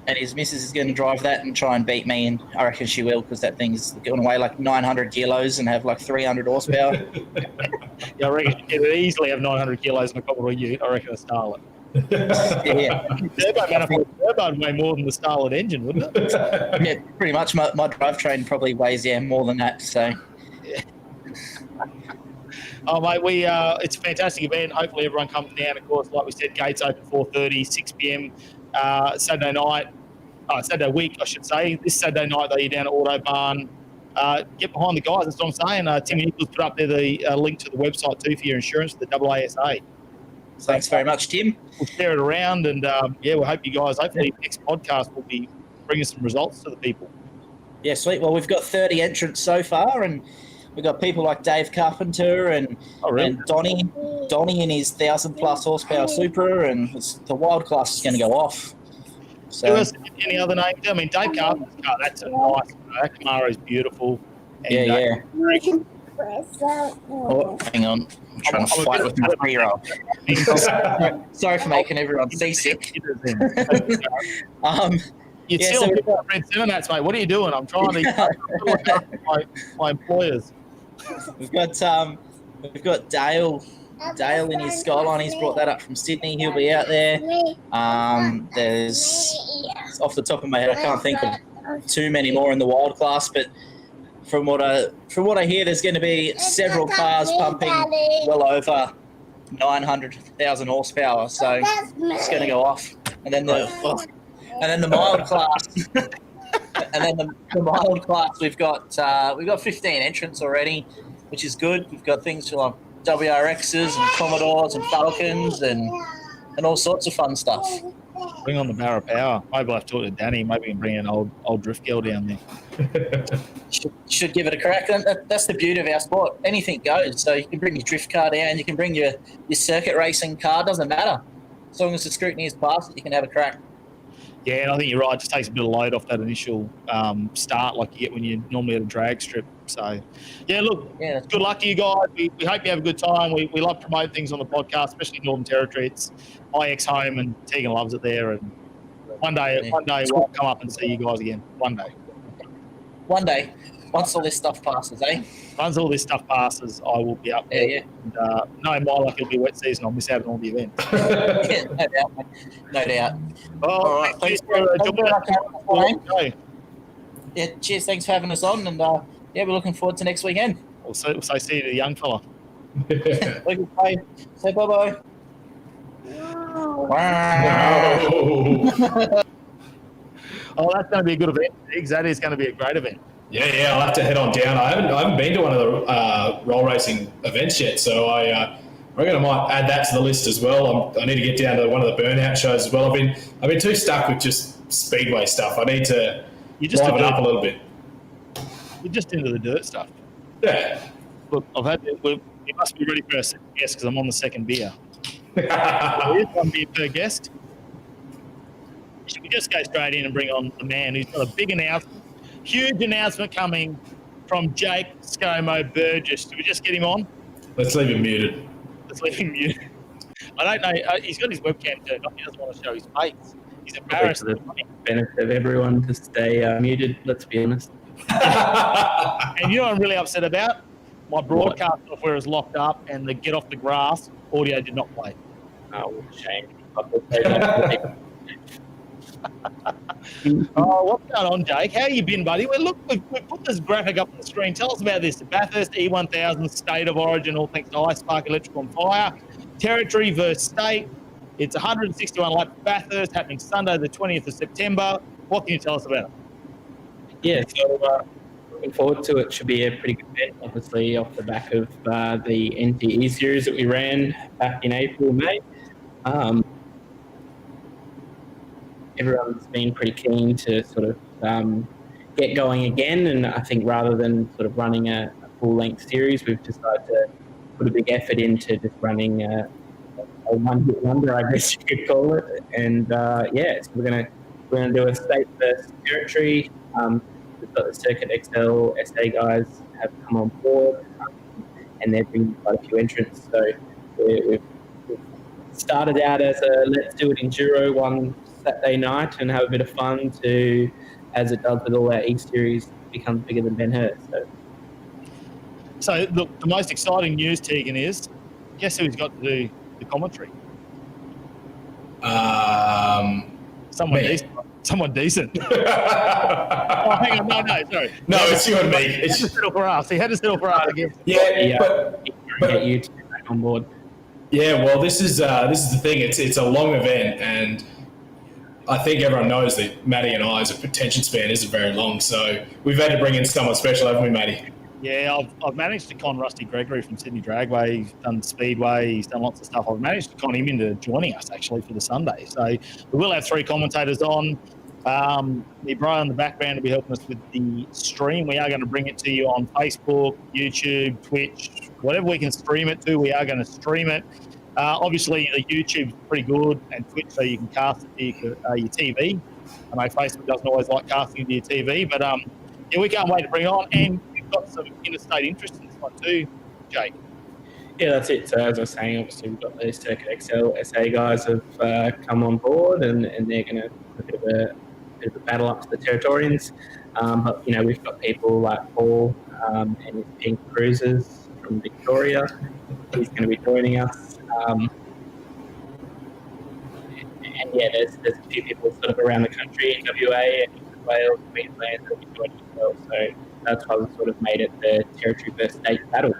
[SPEAKER 1] his missus is going to drive that and try and beat me, and I reckon she will because that thing's going away like 900 kilos and have like 300 horsepower.
[SPEAKER 3] Yeah, I reckon it would easily have 900 kilos in a Commodore Ute. I reckon a Starlet. Turbo would weigh more than the Starlet engine, wouldn't it?
[SPEAKER 1] Yeah, pretty much. My drivetrain probably weighs more than that. So.
[SPEAKER 3] Yeah. Oh, mate, it's a fantastic event. Hopefully everyone comes down. Of course, like we said, gates open 4:30, 6 p.m. Saturday week, I should say. This Saturday night, though, you're down at Autobarn. Get behind the guys, that's what I'm saying. Tim Nichols put up there the link to the website too for your insurance, the AASA.
[SPEAKER 1] So, thanks very much, Tim.
[SPEAKER 3] We'll share it around, and we hope you guys, hopefully next podcast will be bringing some results to the people.
[SPEAKER 1] Yeah, sweet. Well, we've got 30 entrants so far, and we've got people like Dave Carpenter and Donnie in his 1,000+ horsepower Supra, and the wild class is going to go off. So,
[SPEAKER 3] any other names? I mean, Dave Carpenter's car, that's a nice, that Camaro is beautiful. And,
[SPEAKER 1] oh, hang on. I'm trying to fight with my 3-year-old. Sorry for making everyone seasick.
[SPEAKER 3] You're still Red 7 hats, mate. What are you doing? I'm trying to my employers.
[SPEAKER 1] We've got Dale in his Skyline. He's brought that up from Sydney. He'll be out there. There's, off the top of my head, I can't think of too many more in the wild class, but from what I hear, there's going to be several cars pumping well over 900,000 horsepower. So it's going to go off. And then the mild class. And then the mild class, we've got 15 entrants already, which is good. We've got things like WRXs and Commodores and Falcons and all sorts of fun stuff.
[SPEAKER 3] Bring on the Barra Power. Maybe I'll have to talk to Danny. Maybe we can bring an old drift girl down there.
[SPEAKER 1] Should give it a crack. That's the beauty of our sport. Anything goes. So you can bring your drift car down. You can bring your circuit racing car. Doesn't matter. As long as the scrutiny is passed, you can have a crack.
[SPEAKER 3] Yeah, and I think you're right. It just takes a bit of load off that initial start like you get when you're normally at a drag strip. So, good luck to you guys. We hope you have a good time. We love promoting things on the podcast, especially Northern Territory. It's my ex-home, and Tegan loves it there. And one day we'll come up and see you guys again. One day. Once all this stuff passes, eh?
[SPEAKER 1] Once
[SPEAKER 3] all this stuff passes, I will be up there.
[SPEAKER 1] Yeah.
[SPEAKER 3] And no more like it'll be wet season. I'll miss out on all the events.
[SPEAKER 1] Yeah, no doubt, mate. No doubt.
[SPEAKER 3] All right.
[SPEAKER 1] Yeah, cheers. Thanks for having us on. And yeah, we're looking forward to next weekend.
[SPEAKER 3] We'll say see you to the young fella.
[SPEAKER 1] We can play. Say bye-bye.
[SPEAKER 3] Oh, that's going to be a good event. That is going to be a great event.
[SPEAKER 4] Yeah, I'll have to head on down. I haven't been to one of the roll racing events yet, so I reckon I might add that to the list as well. I need to get down to one of the burnout shows as well. I've been too stuck with just speedway stuff. I need to liven up a little bit.
[SPEAKER 3] You're just into the dirt stuff.
[SPEAKER 4] Yeah.
[SPEAKER 3] Look, we must be ready for our second guest because I'm on the second beer. Here's one beer per guest. Should we just go straight in and bring on the man who's got a big announcement, huge announcement coming from Jake ScoMo Burgess? Should we just get him on?
[SPEAKER 4] Let's leave him muted.
[SPEAKER 3] I don't know. He's got his webcam turned on. He doesn't want to show his face. He's embarrassed.
[SPEAKER 5] For the benefit of everyone to stay muted, let's be honest.
[SPEAKER 3] And you know what I'm really upset about? My broadcast software is locked up and the Get Off the Grass audio did not play.
[SPEAKER 5] Oh, shame.
[SPEAKER 3] Oh, what's going on, Jake? How you been, buddy? Well, look, we've put this graphic up on the screen. Tell us about this. The Bathurst E1000 State of Origin, all thanks to Ice Spark Electrical and Fire. Territory versus state. It's 161 laps Bathurst, happening Sunday the 20th of September. What can you tell us about it?
[SPEAKER 5] Yeah, so looking forward to it. Should be a pretty good event, obviously, off the back of the NTE series that we ran back in April, May. Everyone's been pretty keen to sort of get going again, and I think rather than sort of running a full-length series, we've decided to put a big effort into just running a one-hit wonder, I guess you could call it. And so we're gonna do a state versus territory. We've got the Circuit XL SA guys have come on board, and they've been quite a few entrants. So we've started out as a let's do it enduro one Saturday night and have a bit of fun to, as it does with all our E-Series, becomes bigger than Ben Hur.
[SPEAKER 3] So, look, the most exciting news, Tegan, is guess who's got to do the commentary? Someone
[SPEAKER 4] me.
[SPEAKER 3] decent. Someone decent. Oh, hang on. No, sorry.
[SPEAKER 4] No, it's you and me.
[SPEAKER 3] He had to settle for us. He had to settle for us again.
[SPEAKER 4] Yeah, but
[SPEAKER 5] Get you to get back on board.
[SPEAKER 4] yeah. Well, this is the thing. It's a long event, and I think everyone knows that Matty and I's attention span isn't very long, so we've had to bring in someone special, haven't we, Matty?
[SPEAKER 3] Yeah, I've managed to con Rusty Gregory from Sydney Dragway. He's done Speedway. He's done lots of stuff. I've managed to con him into joining us, actually, for the Sunday. So we will have 3 commentators on. Me, Brian, in the background, will be helping us with the stream. We are going to bring it to you on Facebook, YouTube, Twitch, whatever we can stream it to, we are going to stream it. Obviously, the YouTube's pretty good, and Twitch, so you can cast it to your TV. I know Facebook doesn't always like casting it to your TV, but yeah, we can't wait to bring it on. And we've got some interstate interest in this one too, Jake.
[SPEAKER 5] Yeah, that's it. So as I was saying, obviously we've got the Circuit XL SA guys have come on board, and they're going to put a bit of a battle up to the Territorians. But we've got people like Paul and his Pink Cruisers from Victoria. He's going to be joining us. And yeah, there's a few people sort of around the country, WA, and Wales, Queensland, that will be joining as well. So that's why we sort of made it the territory versus state battle.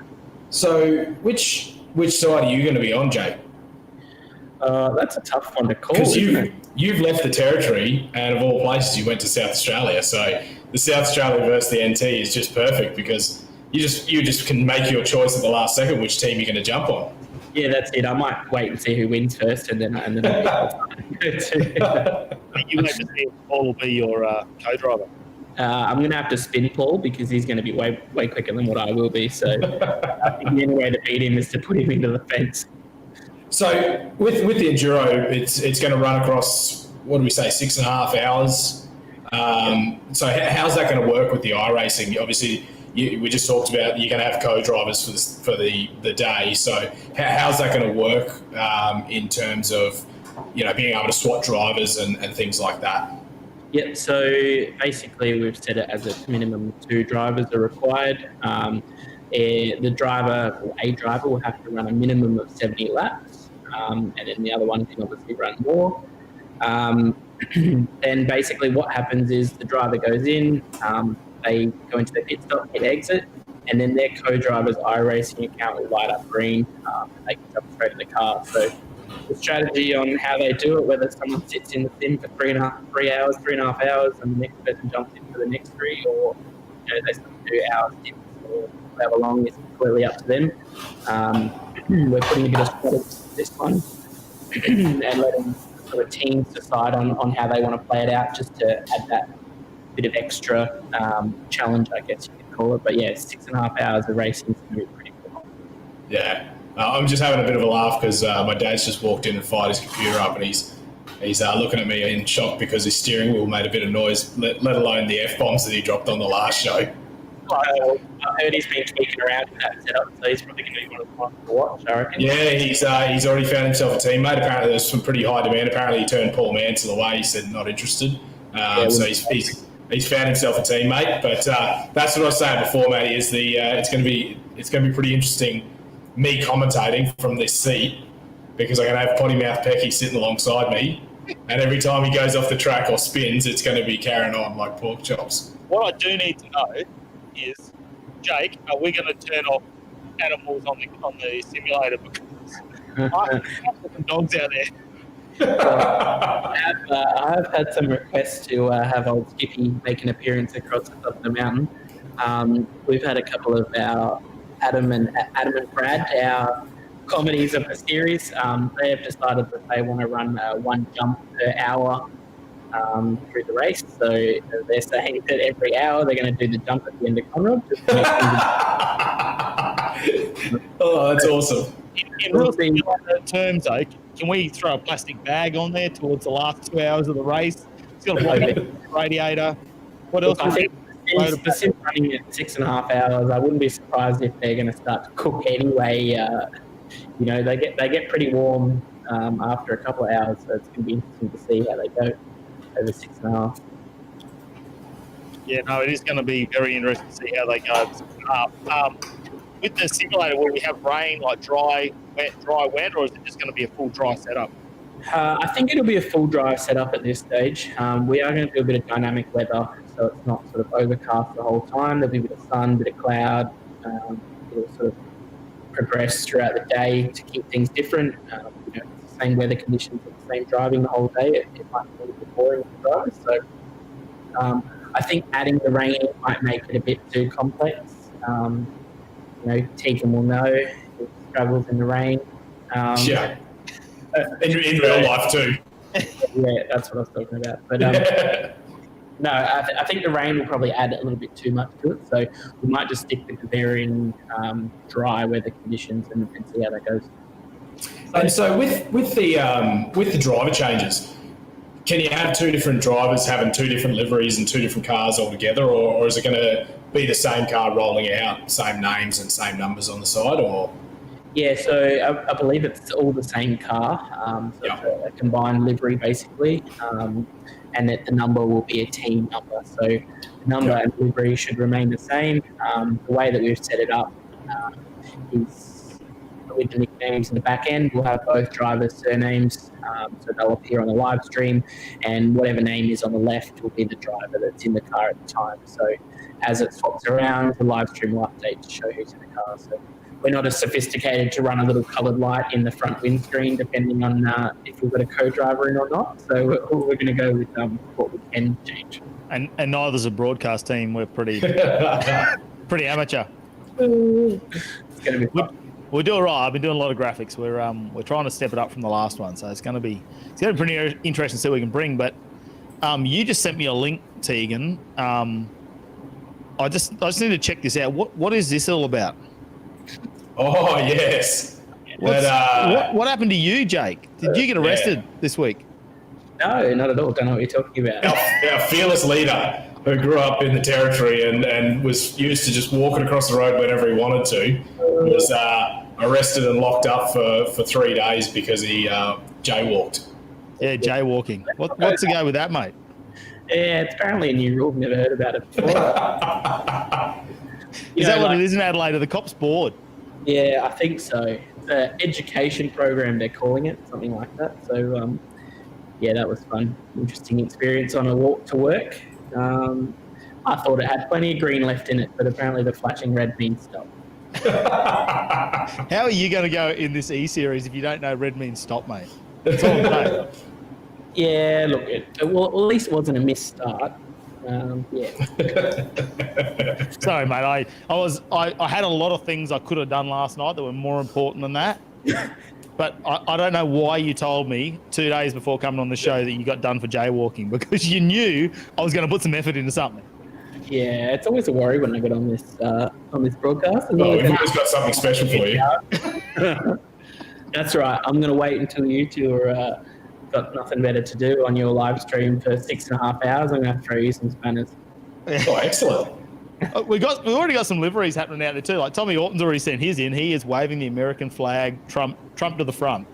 [SPEAKER 4] So which side are you going to be on, Jake?
[SPEAKER 5] That's a tough one to call.
[SPEAKER 4] Because you've left the territory, and of all places, you went to South Australia. So the South Australia versus the NT is just perfect because you just can make your choice at the last second which team you're going to jump on.
[SPEAKER 5] Yeah, that's it. I might wait and see who wins first, and then I'll
[SPEAKER 3] You wait to see if Paul will be your co-driver.
[SPEAKER 5] I'm going to have to spin Paul because he's going to be way quicker than what I will be. So I think the only way to beat him is to put him into the fence.
[SPEAKER 4] So with the enduro, it's going to run across, what do we say, 6.5 hours. So how's that going to work with the iRacing? Obviously, we just talked about you're going to have co-drivers for the day. So how's that going to work in terms of being able to swap drivers and things like that?
[SPEAKER 5] Yeah, so basically we've set it as a minimum of 2 drivers are required. The driver, or a driver, will have to run a minimum of 70 laps, and then the other one can obviously run more. Then basically what happens is the driver goes in, they go into the pit stop, hit exit, and then their co-driver's iRacing account will light up green, and they can jump straight in the car. So the strategy on how they do it, whether someone sits in the sim for 3.5 hours, and the next person jumps in for the next 3, or they sort of do hours sims or however long, is completely up to them. We're putting a bit of strategy into this one and letting sort of teams decide on how they want to play it out, just to add that bit of extra challenge, I guess you could call it. But yeah, 6.5 hours of racing is going to be pretty cool.
[SPEAKER 4] Yeah. I'm just having a bit of a laugh because my dad's just walked in and fired his computer up, and he's looking at me in shock because his steering wheel made a bit of noise, let alone the F-bombs that he dropped on the last show.
[SPEAKER 5] I heard he's been tweaking around in that setup, so he's probably going to be one of the ones to watch, I reckon.
[SPEAKER 4] Yeah, he's already found himself a teammate. Apparently there's some pretty high demand. Apparently he turned Paul Mansell away. He said not interested. So he's found himself a teammate. But that's what I was saying before, mate, is it's going to be pretty interesting, me commentating from this seat, because I'm going to have potty mouth Pecky sitting alongside me, and every time he goes off the track or spins, it's going to be carrying on like pork chops.
[SPEAKER 3] What I do need to know is, Jake, are we going to turn off animals on the simulator, because I have some dogs out there?
[SPEAKER 5] I've had some requests to have old Skippy make an appearance across the top of the mountain. We've had a couple of our Adam and Brad, our comedies of the series. They have decided that they want to run one jump per hour through the race. So they're saying that every hour they're going to do the jump at the end of Conrod.
[SPEAKER 4] Oh, that's awesome.
[SPEAKER 3] In real terms, though, can we throw a plastic bag on there towards the last 2 hours of the race? It's got a radiator. What else?
[SPEAKER 5] I think the sim running at 6.5 hours, I wouldn't be surprised if they're going to start to cook anyway. They get pretty warm after a couple of hours, so it's going to be interesting to see how they go over 6.5.
[SPEAKER 3] Yeah, no, it is going to be very interesting to see how they go. With the simulator, will we have rain, like dry, wet, or is it just going to be a full dry setup?
[SPEAKER 5] I think it'll be a full dry setup at this stage. We are going to do a bit of dynamic weather, so it's not sort of overcast the whole time. There'll be a bit of sun, a bit of cloud. It'll sort of progress throughout the day to keep things different. It's the same weather conditions and the same driving the whole day. It might be a little bit boring for drivers. So I think adding the rain might make it a bit too complex. Tegan will know if he struggles in the rain.
[SPEAKER 4] Yeah. In real life too.
[SPEAKER 5] Yeah, that's what I was talking about. But no, I think the rain will probably add a little bit too much to it. So we might just stick with the varying dry weather conditions and see how that goes.
[SPEAKER 4] And so with the driver changes, can you have two different drivers having two different liveries and two different cars altogether, or is it going to be the same car rolling out, same names and same numbers on the side, or?
[SPEAKER 5] Yeah, so I believe it's all the same car. It's a combined livery basically, and that the number will be a team number. So the number and livery should remain the same. The way that we've set it up is with the nicknames in the back end. We'll have both drivers' surnames, so they'll appear on the live stream, and whatever name is on the left will be the driver that's in the car at the time. So as it swaps around, the live stream will update to show who's in the car. So we're not as sophisticated to run a little coloured light in the front windscreen, depending on if we've got a co-driver in or not. So we're going to go with what we can change.
[SPEAKER 3] And neither's a broadcast team. We're pretty pretty amateur.
[SPEAKER 5] It's going to be fun.
[SPEAKER 3] We'll do all right. I've been doing a lot of graphics. We're trying to step it up from the last one, so it's going to be pretty interesting to see what we can bring. But you just sent me a link, Tegan. I just need to check this out. What is this all about?
[SPEAKER 4] Oh yes.
[SPEAKER 3] What happened to you, Jake? Did you get arrested this week?
[SPEAKER 5] No, not at all. Don't know what you're talking about.
[SPEAKER 4] Our fearless leader, who grew up in the territory and was used to just walking across the road whenever he wanted to, was arrested and locked up for 3 days because he jaywalked.
[SPEAKER 3] Yeah, jaywalking. What's the go with that, mate?
[SPEAKER 5] Yeah, it's apparently a new rule. Never heard about it before.
[SPEAKER 3] Is that what it is in Adelaide? Are the cops bored?
[SPEAKER 5] Yeah, I think so. The education program, they're calling it, something like that. So, yeah, that was fun. Interesting experience on a walk to work. I thought it had plenty of green left in it, but apparently the flashing red means stop.
[SPEAKER 3] How are you going to go in this E-Series if you don't know red means stop, mate? That's all I'm saying.
[SPEAKER 5] Yeah, look, well, at least it wasn't a missed start. Yeah.
[SPEAKER 3] Sorry, mate. I had a lot of things I could have done last night that were more important than that. But I don't know why you told me 2 days before coming on the show that you got done for jaywalking, because you knew I was going to put some effort into something.
[SPEAKER 5] Yeah, it's always a worry when I get on this broadcast.
[SPEAKER 4] Well, we've always got something special for you.
[SPEAKER 5] That's right. I'm going to wait until you two are got nothing better to do on your live stream for 6.5 hours. I'm going to throw you some spanners.
[SPEAKER 4] Oh, excellent.
[SPEAKER 3] We've already got some liveries happening out there too. Like Tommy Orton's already sent his in. He is waving the American flag, Trump to the front.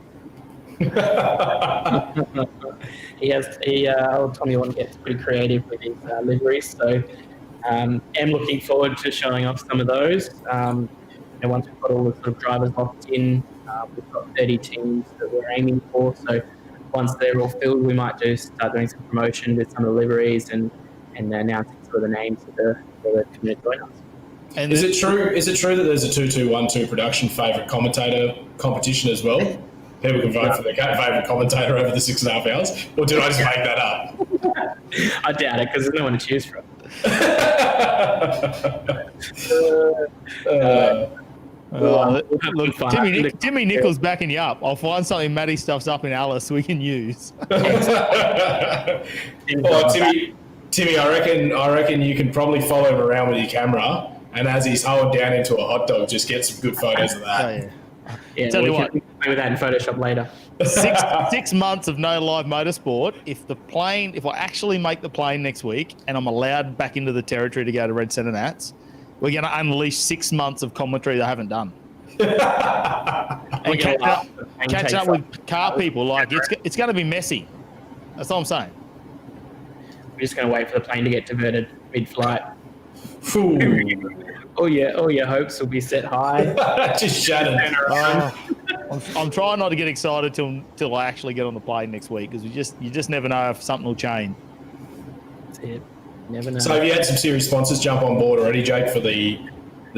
[SPEAKER 5] Tommy Orton gets pretty creative with his liveries, so am looking forward to showing off some of those. And once we've got all the sort of drivers locked in, we've got 30 teams that we're aiming for. So once they're all filled, we might start doing some promotion with some of the liveries and announcing sort of the names of the coming to join us.
[SPEAKER 3] And
[SPEAKER 4] is it true that there's a 2-2-1-2 production favourite commentator competition as well? People can vote for their favourite commentator over the 6.5 hours, or did I just make that up?
[SPEAKER 5] I doubt it, because there's no one to choose from.
[SPEAKER 3] Look, Timmy Nichols backing you up. I'll find something Matty stuffs up in Alice we can use.
[SPEAKER 4] Timmy, I reckon you can probably follow him around with your camera, and as he's holding down into a hot dog, just get some good photos of that.
[SPEAKER 3] Oh, yeah.
[SPEAKER 5] Yeah,
[SPEAKER 3] Tell you what,
[SPEAKER 5] play with that in Photoshop later.
[SPEAKER 3] 6 months of no live motorsport. If I actually make the plane next week and I'm allowed back into the territory to go to Red Centre Nats, we're going to unleash 6 months of commentary that I haven't done. And catch up with car people. Like it's going to be messy. That's all I'm saying.
[SPEAKER 5] We're just going to wait for the plane to get diverted mid-flight. All your hopes will be set high.
[SPEAKER 4] Just shattered.
[SPEAKER 3] I'm trying not to get excited till I actually get on the plane next week, because you just never know if something will change.
[SPEAKER 5] That's it. Never know.
[SPEAKER 4] So have you had some serious sponsors jump on board already, Jake, for the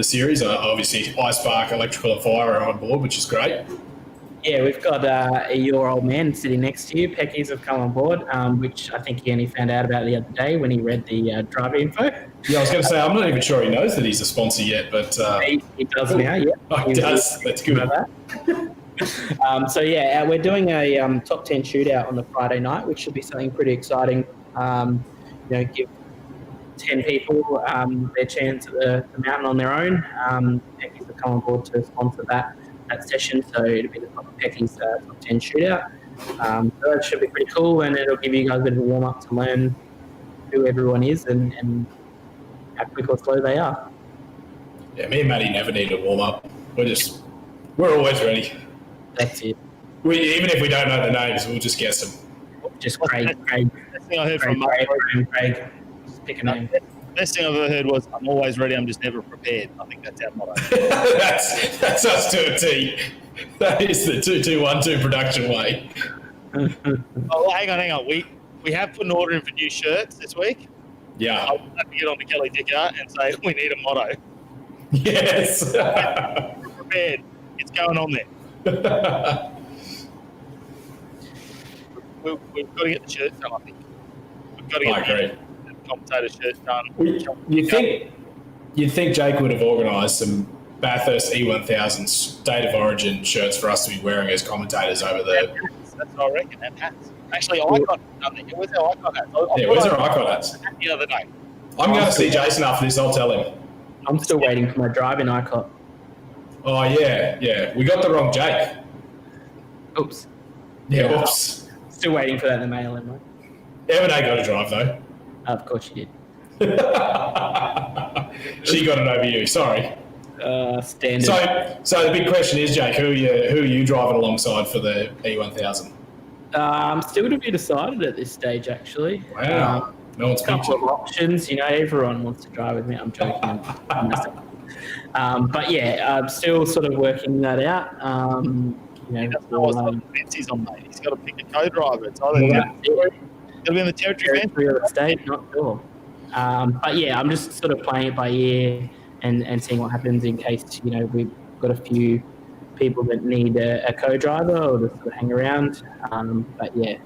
[SPEAKER 4] series? Obviously, iSpark, Electrical and Fire are on board, which is great.
[SPEAKER 5] Yeah, we've got your old man sitting next to you. Peckies have come on board, which I think he only found out about the other day when he read the driver info.
[SPEAKER 4] Yeah, I was going to say, I'm not even sure he knows that he's a sponsor yet, but...
[SPEAKER 5] He does now, yeah.
[SPEAKER 4] Oh, he does. That's good.
[SPEAKER 5] So, yeah, we're doing a top 10 shootout on the Friday night, which should be something pretty exciting. Give 10 people their chance at the mountain on their own. Peckies have come on board to sponsor that session, so it'll be the Peckies top 10 shootout. So that should be pretty cool, and it'll give you guys a bit of a warm-up to learn who everyone is and how quick or slow they are.
[SPEAKER 4] Yeah, me and Matty never need a warm-up. We're always ready.
[SPEAKER 5] That's it.
[SPEAKER 4] Even if we don't know the names, we'll just guess them.
[SPEAKER 5] Just Craig.
[SPEAKER 3] Best thing I heard from
[SPEAKER 5] Craig. Just pick a name.
[SPEAKER 3] Best thing I've ever heard was, "I'm always ready. I'm just never prepared." I think that's our motto.
[SPEAKER 4] that's us to a T. That is the 2-2-1-2 production way.
[SPEAKER 3] Oh, hang on. We have put an order in for new shirts this week.
[SPEAKER 4] Yeah.
[SPEAKER 3] I'll have to get on to Kelly Dicker and say we need a motto.
[SPEAKER 4] Yes.
[SPEAKER 3] We're prepared. It's going on there. We've got to get the shirts done, I think. We've got to get the commentator shirts done.
[SPEAKER 4] You'd think Jake would have organised some Bathurst E1000 State of Origin shirts for us to be wearing as commentators over the...
[SPEAKER 3] That's what I reckon, and hats. Actually, Icon done it. Where's our Icon hats?
[SPEAKER 4] Where's our Icon hats?
[SPEAKER 3] The other day.
[SPEAKER 4] I'm going to see Jason after this, I'll tell him.
[SPEAKER 5] I'm still waiting for my driving icon.
[SPEAKER 4] Oh, yeah. We got the wrong Jake.
[SPEAKER 5] Oops.
[SPEAKER 4] Yeah, oops.
[SPEAKER 5] Still waiting for that in the mail, am I?
[SPEAKER 4] M&A got a drive, though.
[SPEAKER 5] Of course you did.
[SPEAKER 4] She got it over you, sorry.
[SPEAKER 5] Standard.
[SPEAKER 4] So the big question is, Jake, who are you driving alongside for the E1000?
[SPEAKER 5] Still to be decided at this stage, actually.
[SPEAKER 4] Wow. No one's
[SPEAKER 5] a couple of options. Everyone wants to drive with me. I'm joking. But yeah, I'm still sort of working that out.
[SPEAKER 3] He doesn't know what sort of fence he's on, mate. He's got to pick a co-driver. It's either it'll be on the territory fence
[SPEAKER 5] or the state, not sure. But yeah, I'm just sort of playing it by ear and seeing what happens in case, we've got a few people that need a co-driver or to sort of hang around. But yeah,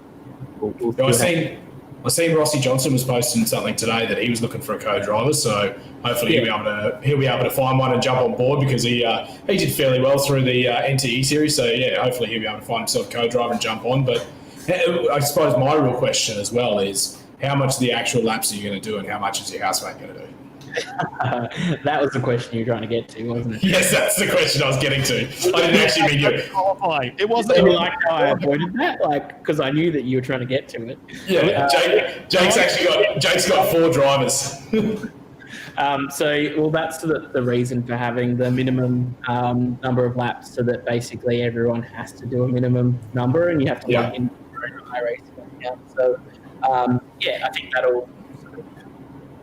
[SPEAKER 5] we'll see
[SPEAKER 4] I
[SPEAKER 5] what happens.
[SPEAKER 4] seen Rossi Johnson was posting something today that he was looking for a co-driver, so hopefully he'll be able to find one and jump on board because he did fairly well through the NTE series. So yeah, hopefully he'll be able to find himself a co-driver and jump on. But I suppose my real question as well is how much of the actual laps are you going to do and how much is your housemate going to do?
[SPEAKER 5] That was the question you were trying to get to, wasn't it?
[SPEAKER 4] Yes, that's the question I was getting to. I didn't actually mean you.
[SPEAKER 3] Qualifying. It wasn't
[SPEAKER 5] You like how I avoided that, because I knew that you were trying to get to it.
[SPEAKER 4] Yeah, Jake's got 4 drivers.
[SPEAKER 5] That's the reason for having the minimum number of laps, so that basically everyone has to do a minimum number, and you have to log in for a high racing account. So I think that'll sort of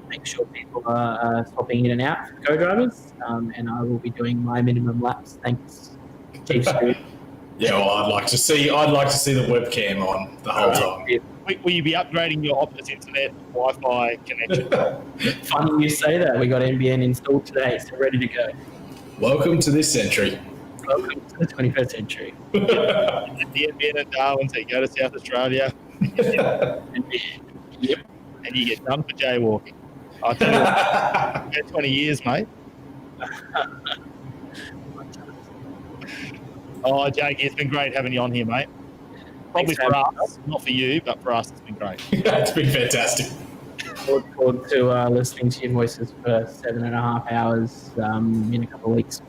[SPEAKER 5] make sure people are swapping in and out for co-drivers, and I will be doing my minimum laps. Thanks, Chief Stu.
[SPEAKER 4] Yeah, well, I'd like to see the webcam on the whole time.
[SPEAKER 3] Will you be upgrading your Optus internet Wi-Fi connection?
[SPEAKER 5] Funny you say that. We got NBN installed today, so ready to go.
[SPEAKER 4] Welcome to this century.
[SPEAKER 5] Welcome to the 21st century.
[SPEAKER 3] The NBN in Darwin, so you go to South Australia.
[SPEAKER 5] Yep.
[SPEAKER 3] And you get done for jaywalking. I tell you, 20 years, mate. Oh, Jake, it's been great having you on here, mate. Probably
[SPEAKER 5] Thanks,
[SPEAKER 3] for us, not for you, but for us, it's been great.
[SPEAKER 4] It's been fantastic.
[SPEAKER 5] Look forward to listening to your voices for 7.5 hours in a couple of weeks.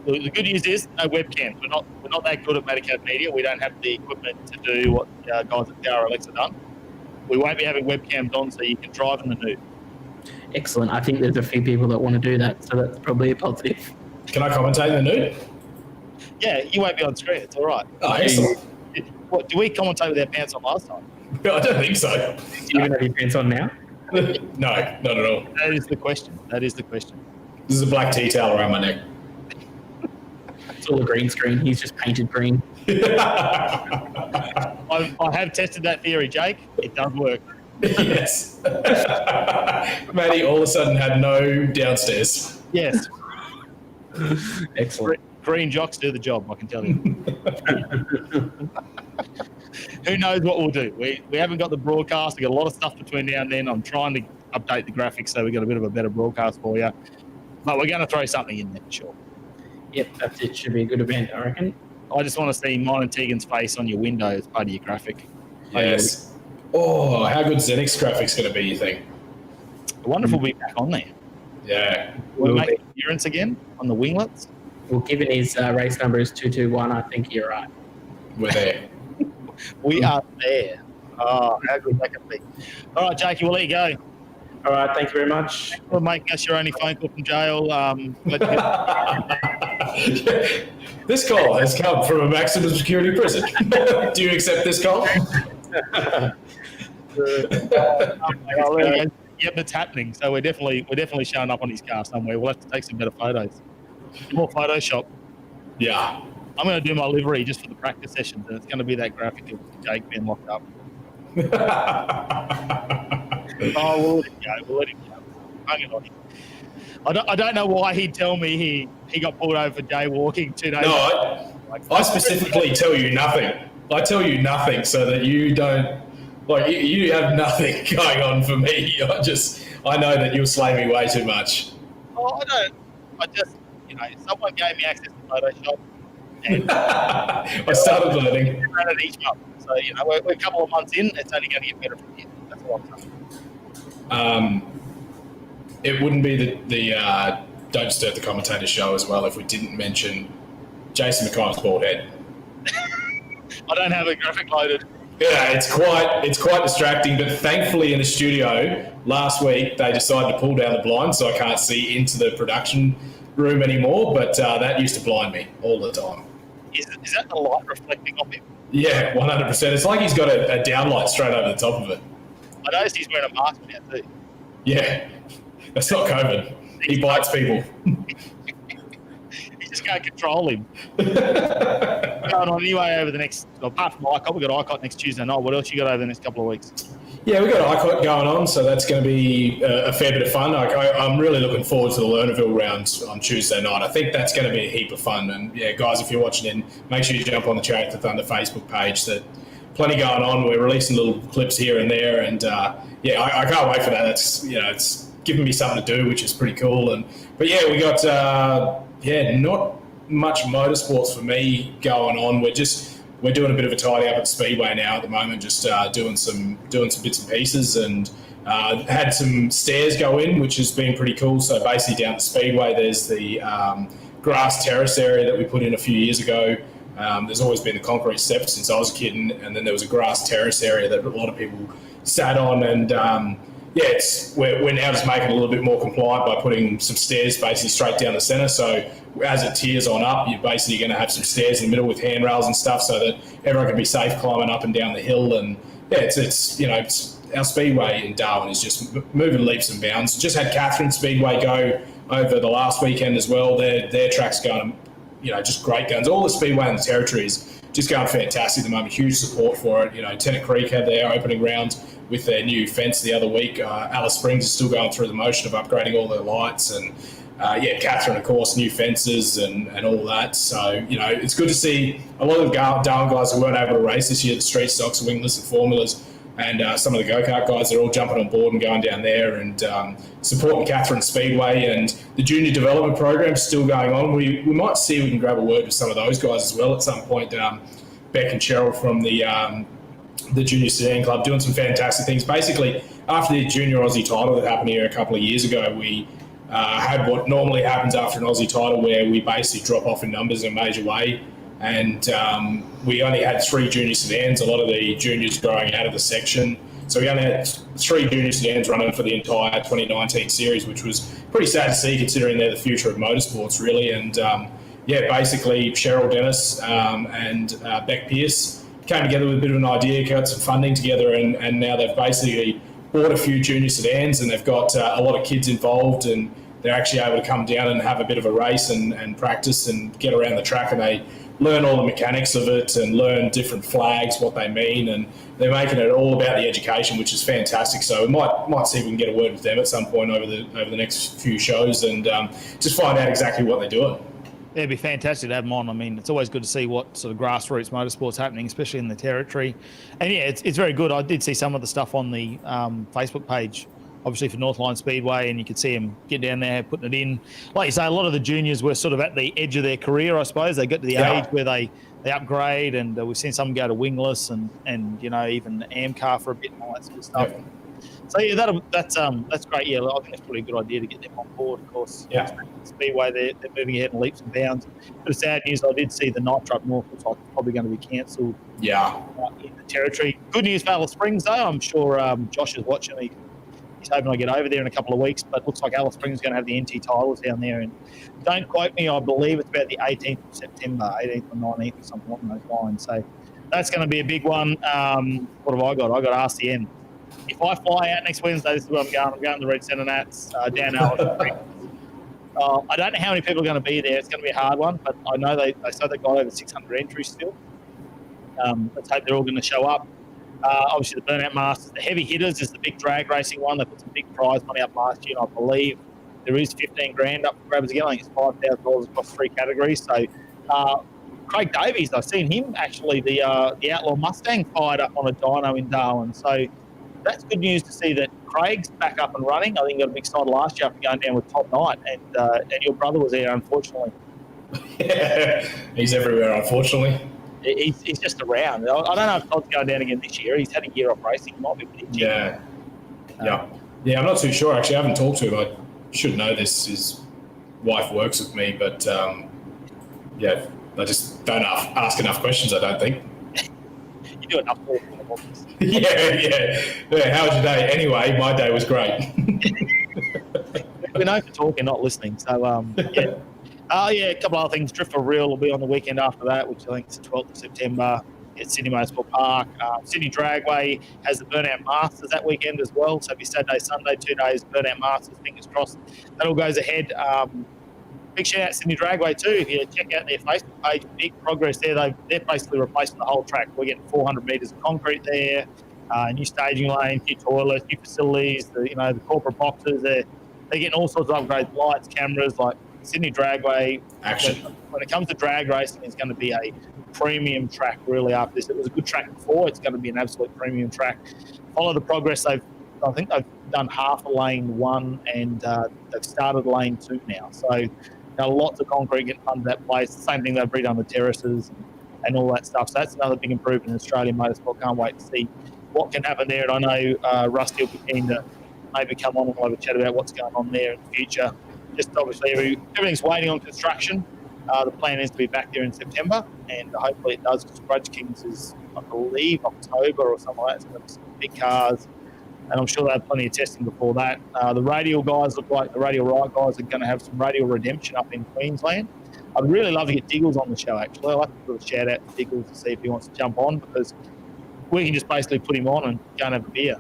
[SPEAKER 3] The good news is no webcams. We're not that good at Medicat Media. We don't have the equipment to do what guys at Power Alex have done. We won't be having webcams on, so you can drive in the nude.
[SPEAKER 5] Excellent. I think there's a few people that want to do that, so that's probably a positive.
[SPEAKER 4] Can I commentate in the nude?
[SPEAKER 3] Yeah, you won't be on screen. It's all right.
[SPEAKER 4] Oh, excellent.
[SPEAKER 3] What, do we commentate with our pants on last time?
[SPEAKER 4] No, I don't think so.
[SPEAKER 5] Do you even have your pants on now?
[SPEAKER 4] No, not at all.
[SPEAKER 3] That is the question.
[SPEAKER 4] This is a black tea towel around my neck.
[SPEAKER 5] It's all a green screen. He's just painted green.
[SPEAKER 3] I have tested that theory, Jake. It does work.
[SPEAKER 4] Yes. Matty all of a sudden had no downstairs.
[SPEAKER 3] Yes.
[SPEAKER 5] Excellent.
[SPEAKER 3] Green jocks do the job, I can tell you. Who knows what we'll do? We haven't got the broadcast. We've got a lot of stuff between now and then. I'm trying to update the graphics so we've got a bit of a better broadcast for you. But we're going to throw something in there for sure.
[SPEAKER 5] Yep, that's it. Should be a good event, I reckon.
[SPEAKER 3] I just want to see mine and Tegan's face on your window as part of your graphic.
[SPEAKER 4] Yes. Oh, how good Zenix graphics going to be, you think?
[SPEAKER 3] I wonder if we'll be back on there.
[SPEAKER 4] Yeah.
[SPEAKER 3] We'll make an appearance again on the winglets.
[SPEAKER 5] Well, given his race number is 221, I think you're right.
[SPEAKER 4] We're there.
[SPEAKER 3] We are there. Oh, how good that can be. All right, Jakey, we'll let you go.
[SPEAKER 5] All right, thank you very much.
[SPEAKER 3] We'll make us your only phone call from jail.
[SPEAKER 4] This call has come from a maximum security prison. Do you accept this call?
[SPEAKER 3] Yep, it's happening. So we're definitely showing up on his car somewhere. We'll have to take some better photos. More Photoshop.
[SPEAKER 4] Yeah.
[SPEAKER 3] I'm going to do my livery just for the practice sessions, and it's going to be that graphic of Jake being locked up. We'll let him go. Hang on. I don't know why he'd tell me he got pulled over for jaywalking 2 days ago.
[SPEAKER 4] I specifically tell you nothing. I tell you nothing so that you don't, you have nothing going on for me. I know that you'll slay me way too much.
[SPEAKER 3] Oh, I don't. I just, someone gave me access to Photoshop. And
[SPEAKER 4] I started learning.
[SPEAKER 3] Run it each month. So, we're a couple of months in. It's only going to get better from here. That's all I'm saying.
[SPEAKER 4] It wouldn't be the Don't Disturb the Commentator show as well if we didn't mention Jason McKay's bald head.
[SPEAKER 3] I don't have a graphic loaded.
[SPEAKER 4] Yeah, it's quite distracting, but thankfully in the studio last week they decided to pull down the blinds so I can't see into the production room anymore, but that used to blind me all the time.
[SPEAKER 3] Is that the light reflecting off him?
[SPEAKER 4] Yeah, 100%. It's like he's got a downlight straight over the top of it.
[SPEAKER 3] I noticed he's wearing a mask now too.
[SPEAKER 4] Yeah, that's not COVID. He bites people.
[SPEAKER 3] You just can't control him. Going on anyway over the next, apart from ICOT, we've got ICOT next Tuesday night. What else you got over the next couple of weeks?
[SPEAKER 4] Yeah, we've got ICOT going on, so that's going to be a fair bit of fun. I'm really looking forward to the Lernerville round on Tuesday night. I think that's going to be a heap of fun. And yeah, guys, if you're watching in, make sure you jump on the Chariot of Thunder Facebook page. That plenty going on. We're releasing little clips here and there, and yeah, I can't wait for that. That's it's giving me something to do, which is pretty cool. But yeah, we got not much motorsports for me going on. We're doing a bit of a tidy up at Speedway now at the moment, just doing some bits and pieces, and had some stairs go in, which has been pretty cool. So basically down at Speedway, there's the grass terrace area that we put in a few years ago. There's always been the concrete steps since I was a kid, and then there was a grass terrace area that a lot of people sat on, and we're now just making it a little bit more compliant by putting some stairs basically straight down the centre. So as it tiers on up, you're basically going to have some stairs in the middle with handrails and stuff, so that everyone can be safe climbing up and down the hill. And yeah, it's our Speedway in Darwin is just moving leaps and bounds. Just had Catherine Speedway go over the last weekend as well. Their track's going, just great guns. All the Speedway in the Territory is just going fantastic at the moment. Huge support for it. Tennant Creek had their opening round with their new fence the other week. Alice Springs is still going through the motion of upgrading all their lights, and Catherine, of course, new fences and all that. So, it's good to see a lot of the Darwin guys who weren't able to race this year, the street stocks, wingless and formulas, and some of the go-kart guys, they're all jumping on board and going down there and supporting Catherine Speedway. And the junior development program is still going on. We might see if we can grab a word with some of those guys as well at some point. Beck and Cheryl from the Junior Sedan Club doing some fantastic things. Basically, after the Junior Aussie title that happened here a couple of years ago, we had what normally happens after an Aussie title, where we basically drop off in numbers in a major way. And we only had 3 junior sedans, a lot of the juniors growing out of the section. So we only had 3 junior sedans running for the entire 2019 series, which was pretty sad to see considering they're the future of motorsports, really. And basically Cheryl Dennis and Beck Pierce came together with a bit of an idea, got some funding together, and now they've basically bought a few junior sedans, and they've got a lot of kids involved, and they're actually able to come down and have a bit of a race and practice and get around the track, and they learn all the mechanics of it and learn different flags, what they mean, and they're making it all about the education, which is fantastic. So we might see if we can get a word with them at some point over the next few shows and just find out exactly what they're doing.
[SPEAKER 3] Yeah, it'd be fantastic to have them on. I mean, it's always good to see what sort of grassroots motorsports happening, especially in the Territory. And yeah, it's very good. I did see some of the stuff on the Facebook page, obviously for Northline Speedway, and you could see them get down there, putting it in. Like you say, a lot of the juniors were sort of at the edge of their career, I suppose. They got to the age where they upgrade, and we've seen some go to wingless and even AMCAR for a bit and all that sort of stuff.
[SPEAKER 4] Yeah.
[SPEAKER 3] So yeah, that's great. Yeah, I think that's probably a good idea to get them on board. Of course, Speedway they're moving ahead in leaps and bounds. But sad news, I did see the Night Truck North looks like it's probably going to be cancelled.
[SPEAKER 4] Yeah,
[SPEAKER 3] in the Territory. Good news for Alice Springs though. I'm sure Josh is watching. He's hoping I get over there in a couple of weeks. But looks like Alice Springs is going to have the NT titles down there. And don't quote me, I believe it's about the 18th of September, 18th or 19th or something along those lines. So that's going to be a big one. What have I got? I got RCN. If I fly out next Wednesday, this is where I'm going. I'm going to the Red Centre Nats down Alice Springs. I don't know how many people are going to be there. It's going to be a hard one, but I know they said they've got over 600 entries still. Let's hope they're all going to show up. Obviously, the Burnout Masters, the heavy hitters is the big drag racing one. They put some big prize money up last year, and I believe there is 15 grand up for grabs again. I think it's $5,000 across 3 categories. So Craig Davies, I've seen him actually, the Outlaw Mustang fired up on a dyno in Darwin. So that's good news to see that Craig's back up and running. I think he got a big start last year after going down with Top Night, and your brother was there, unfortunately.
[SPEAKER 4] Yeah, he's everywhere, unfortunately.
[SPEAKER 3] He's just around. I don't know if Todd's going down again this year. He's had a year off racing. He might be pretty
[SPEAKER 4] Yeah, I'm not too sure, actually. I haven't talked to him. I should know this. His wife works with me, but I just don't ask enough questions, I don't think.
[SPEAKER 3] You do enough talking.
[SPEAKER 4] Yeah. How was your day? Anyway, my day was great.
[SPEAKER 3] We're known for talking, not listening. So, yeah. A couple other things. Drift for Real will be on the weekend after that, which I think is the 12th of September at Sydney Motorsport Park. Sydney Dragway has the Burnout Masters that weekend as well. So it'll be Saturday, Sunday, 2 days, Burnout Masters, fingers crossed. That all goes ahead. Big shout out to Sydney Dragway too. If you check out their Facebook page, big progress there. They're basically replacing the whole track. We're getting 400 metres of concrete there. new staging lanes, new toilets, new facilities, the corporate boxes. They're getting all sorts of upgrades, lights, cameras, like Sydney Dragway.
[SPEAKER 4] Action.
[SPEAKER 3] When it comes to drag racing, it's going to be a premium track really after this. It was a good track before. It's going to be an absolute premium track. Follow the progress. I think they've done half of lane 1 and they've started lane 2 now. So lots of concrete getting under that place. The same thing they've redone the terraces and all that stuff. So that's another big improvement in Australian motorsport. Can't wait to see what can happen there. And I know Rusty will be keen to maybe come on and we'll have a chat about what's going on there in the future. Just obviously everything's waiting on construction. The plan is to be back there in September, and hopefully it does, because Grudge Kings is, I believe, October or something like that. It's going to be some big cars, and I'm sure they have plenty of testing before that. The radial guys look like the radial right guys are going to have some radial redemption up in Queensland. I'd really love to get Diggles on the show, actually. I'd like to put a shout out to Diggles to see if he wants to jump on, because we can just basically put him on and go and have a beer.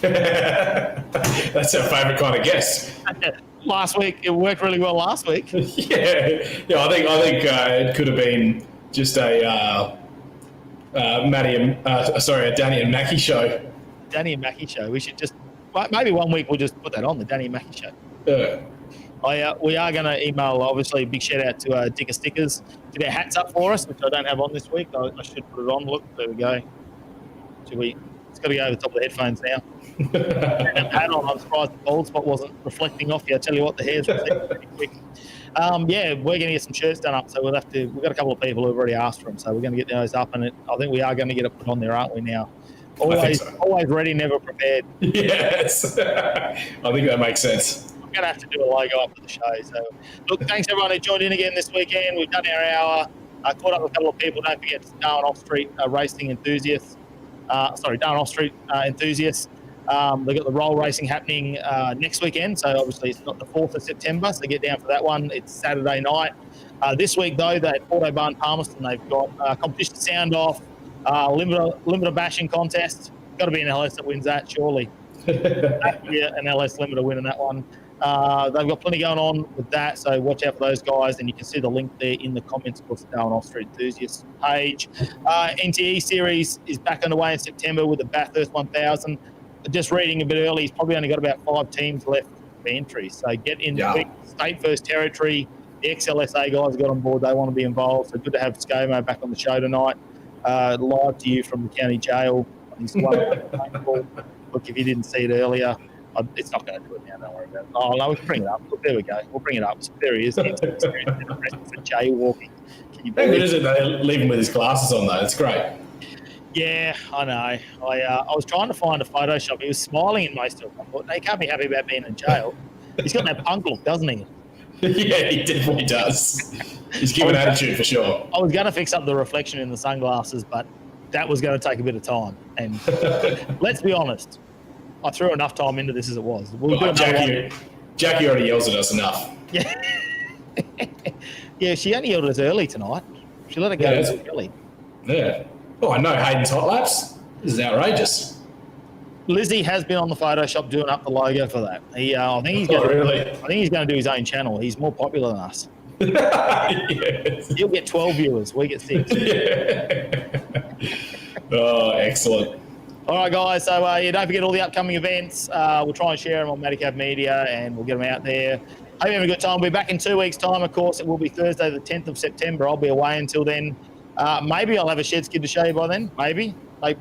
[SPEAKER 4] That's our favourite kind of guest.
[SPEAKER 3] Last week, it worked really well last week.
[SPEAKER 4] Yeah. I think it could have been just a Danny and Mackie show.
[SPEAKER 3] Danny and Mackie show. We should just maybe one week we'll just put that on, the Danny and Mackie show.
[SPEAKER 4] Yeah.
[SPEAKER 3] We are going to email, obviously, a big shout out to Dicker Stickers to their hats up for us, which I don't have on this week. I should put it on. Look, there we go. It's got to go over the top of the headphones now. Hat on. I'm surprised the bald spot wasn't reflecting off you. I tell you what, the hair's pretty quick. We're going to get some shirts done up, so we've got a couple of people who've already asked for them, so we're going to get those up, and I think we are going to get it put on there, aren't we now? Always ready, never prepared.
[SPEAKER 4] Yes. I think that makes sense.
[SPEAKER 3] I'm going to have to do a logo up for the show. So, look, thanks everyone who joined in again this weekend. We've done our hour. Caught up with a couple of people. Don't forget Darwin Off-Street racing enthusiasts. Darwin Off-Street enthusiasts. They've got the roll racing happening next weekend. So, obviously, it's not the 4th of September. So, get down for that one. It's Saturday night. This week, though, they're at Autobahn Palmerston. They've got competition sound off, limiter bashing contest. Got to be an LS that wins that, surely. An LS limiter winning that one. They've got plenty going on with that, so watch out for those guys, and you can see the link there in the comments of the Darwin Off-Street Enthusiasts page. NTE Series is back underway in September with the Bathurst 1000. Just reading a bit early, he's probably only got about 5 teams left for entry, so get in state first territory. The XLSA guys got on board, they want to be involved, so good to have ScoMo back on the show tonight. Live to you from the county jail. He's Look, if you didn't see it earlier, it's not going to do it now, don't worry about it. Oh, no, we can bring it up. Look, there we go. We'll bring it up. So there he is. For jaywalking. Can you believe
[SPEAKER 4] it? Isn't they leave him with his glasses on, though? It's great.
[SPEAKER 3] Yeah, I know. I was trying to find a Photoshop. He was smiling in most of them. I thought, they can't be happy about being in jail. He's got that punk look, doesn't he?
[SPEAKER 4] Yeah, he definitely does. He's given attitude for sure.
[SPEAKER 3] I was going to fix up the reflection in the sunglasses, but that was going to take a bit of time. And let's be honest, I threw enough time into this as it was.
[SPEAKER 4] Jackie already yells at us enough.
[SPEAKER 3] Yeah. Yeah, she only yelled at us early tonight. She let it go early.
[SPEAKER 4] Yeah. Oh, I know Hayden's hot laps. This is outrageous.
[SPEAKER 3] Lizzie has been on the Photoshop doing up the logo for that. I think he's going to do his own channel. He's more popular than us.
[SPEAKER 4] Yes.
[SPEAKER 3] He'll get 12 viewers. We get 6.
[SPEAKER 4] Yeah. Oh, excellent.
[SPEAKER 3] All right, guys. So, don't forget all the upcoming events. We'll try and share them on Madicab Media, and we'll get them out there. Hope you have a good time. We'll be back in 2 weeks' time, of course. It will be Thursday, the 10th of September. I'll be away until then. Maybe I'll have a shed skid to show you by then. Maybe.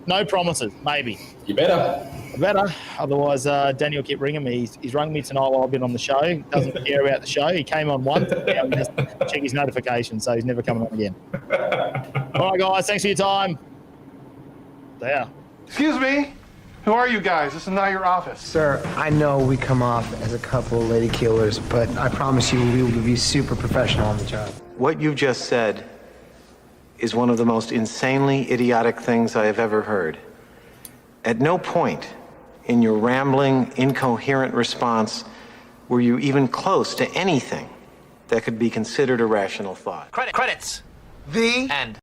[SPEAKER 3] No promises. Maybe.
[SPEAKER 4] You better.
[SPEAKER 3] Otherwise, Daniel kept ringing me. He's rung me tonight while I've been on the show. He doesn't care about the show. He came on once. Now he just check his notifications, so he's never coming on again. All right, guys. Thanks for your time. There.
[SPEAKER 6] Excuse me. Who are you guys? This is not your office.
[SPEAKER 7] Sir, I know we come off as a couple of lady killers, but I promise you we will be super professional on the job.
[SPEAKER 8] What you've just said is one of the most insanely idiotic things I have ever heard. At no point in your rambling, incoherent response were you even close to anything that could be considered a rational thought.
[SPEAKER 2] Credits.
[SPEAKER 7] The
[SPEAKER 2] End.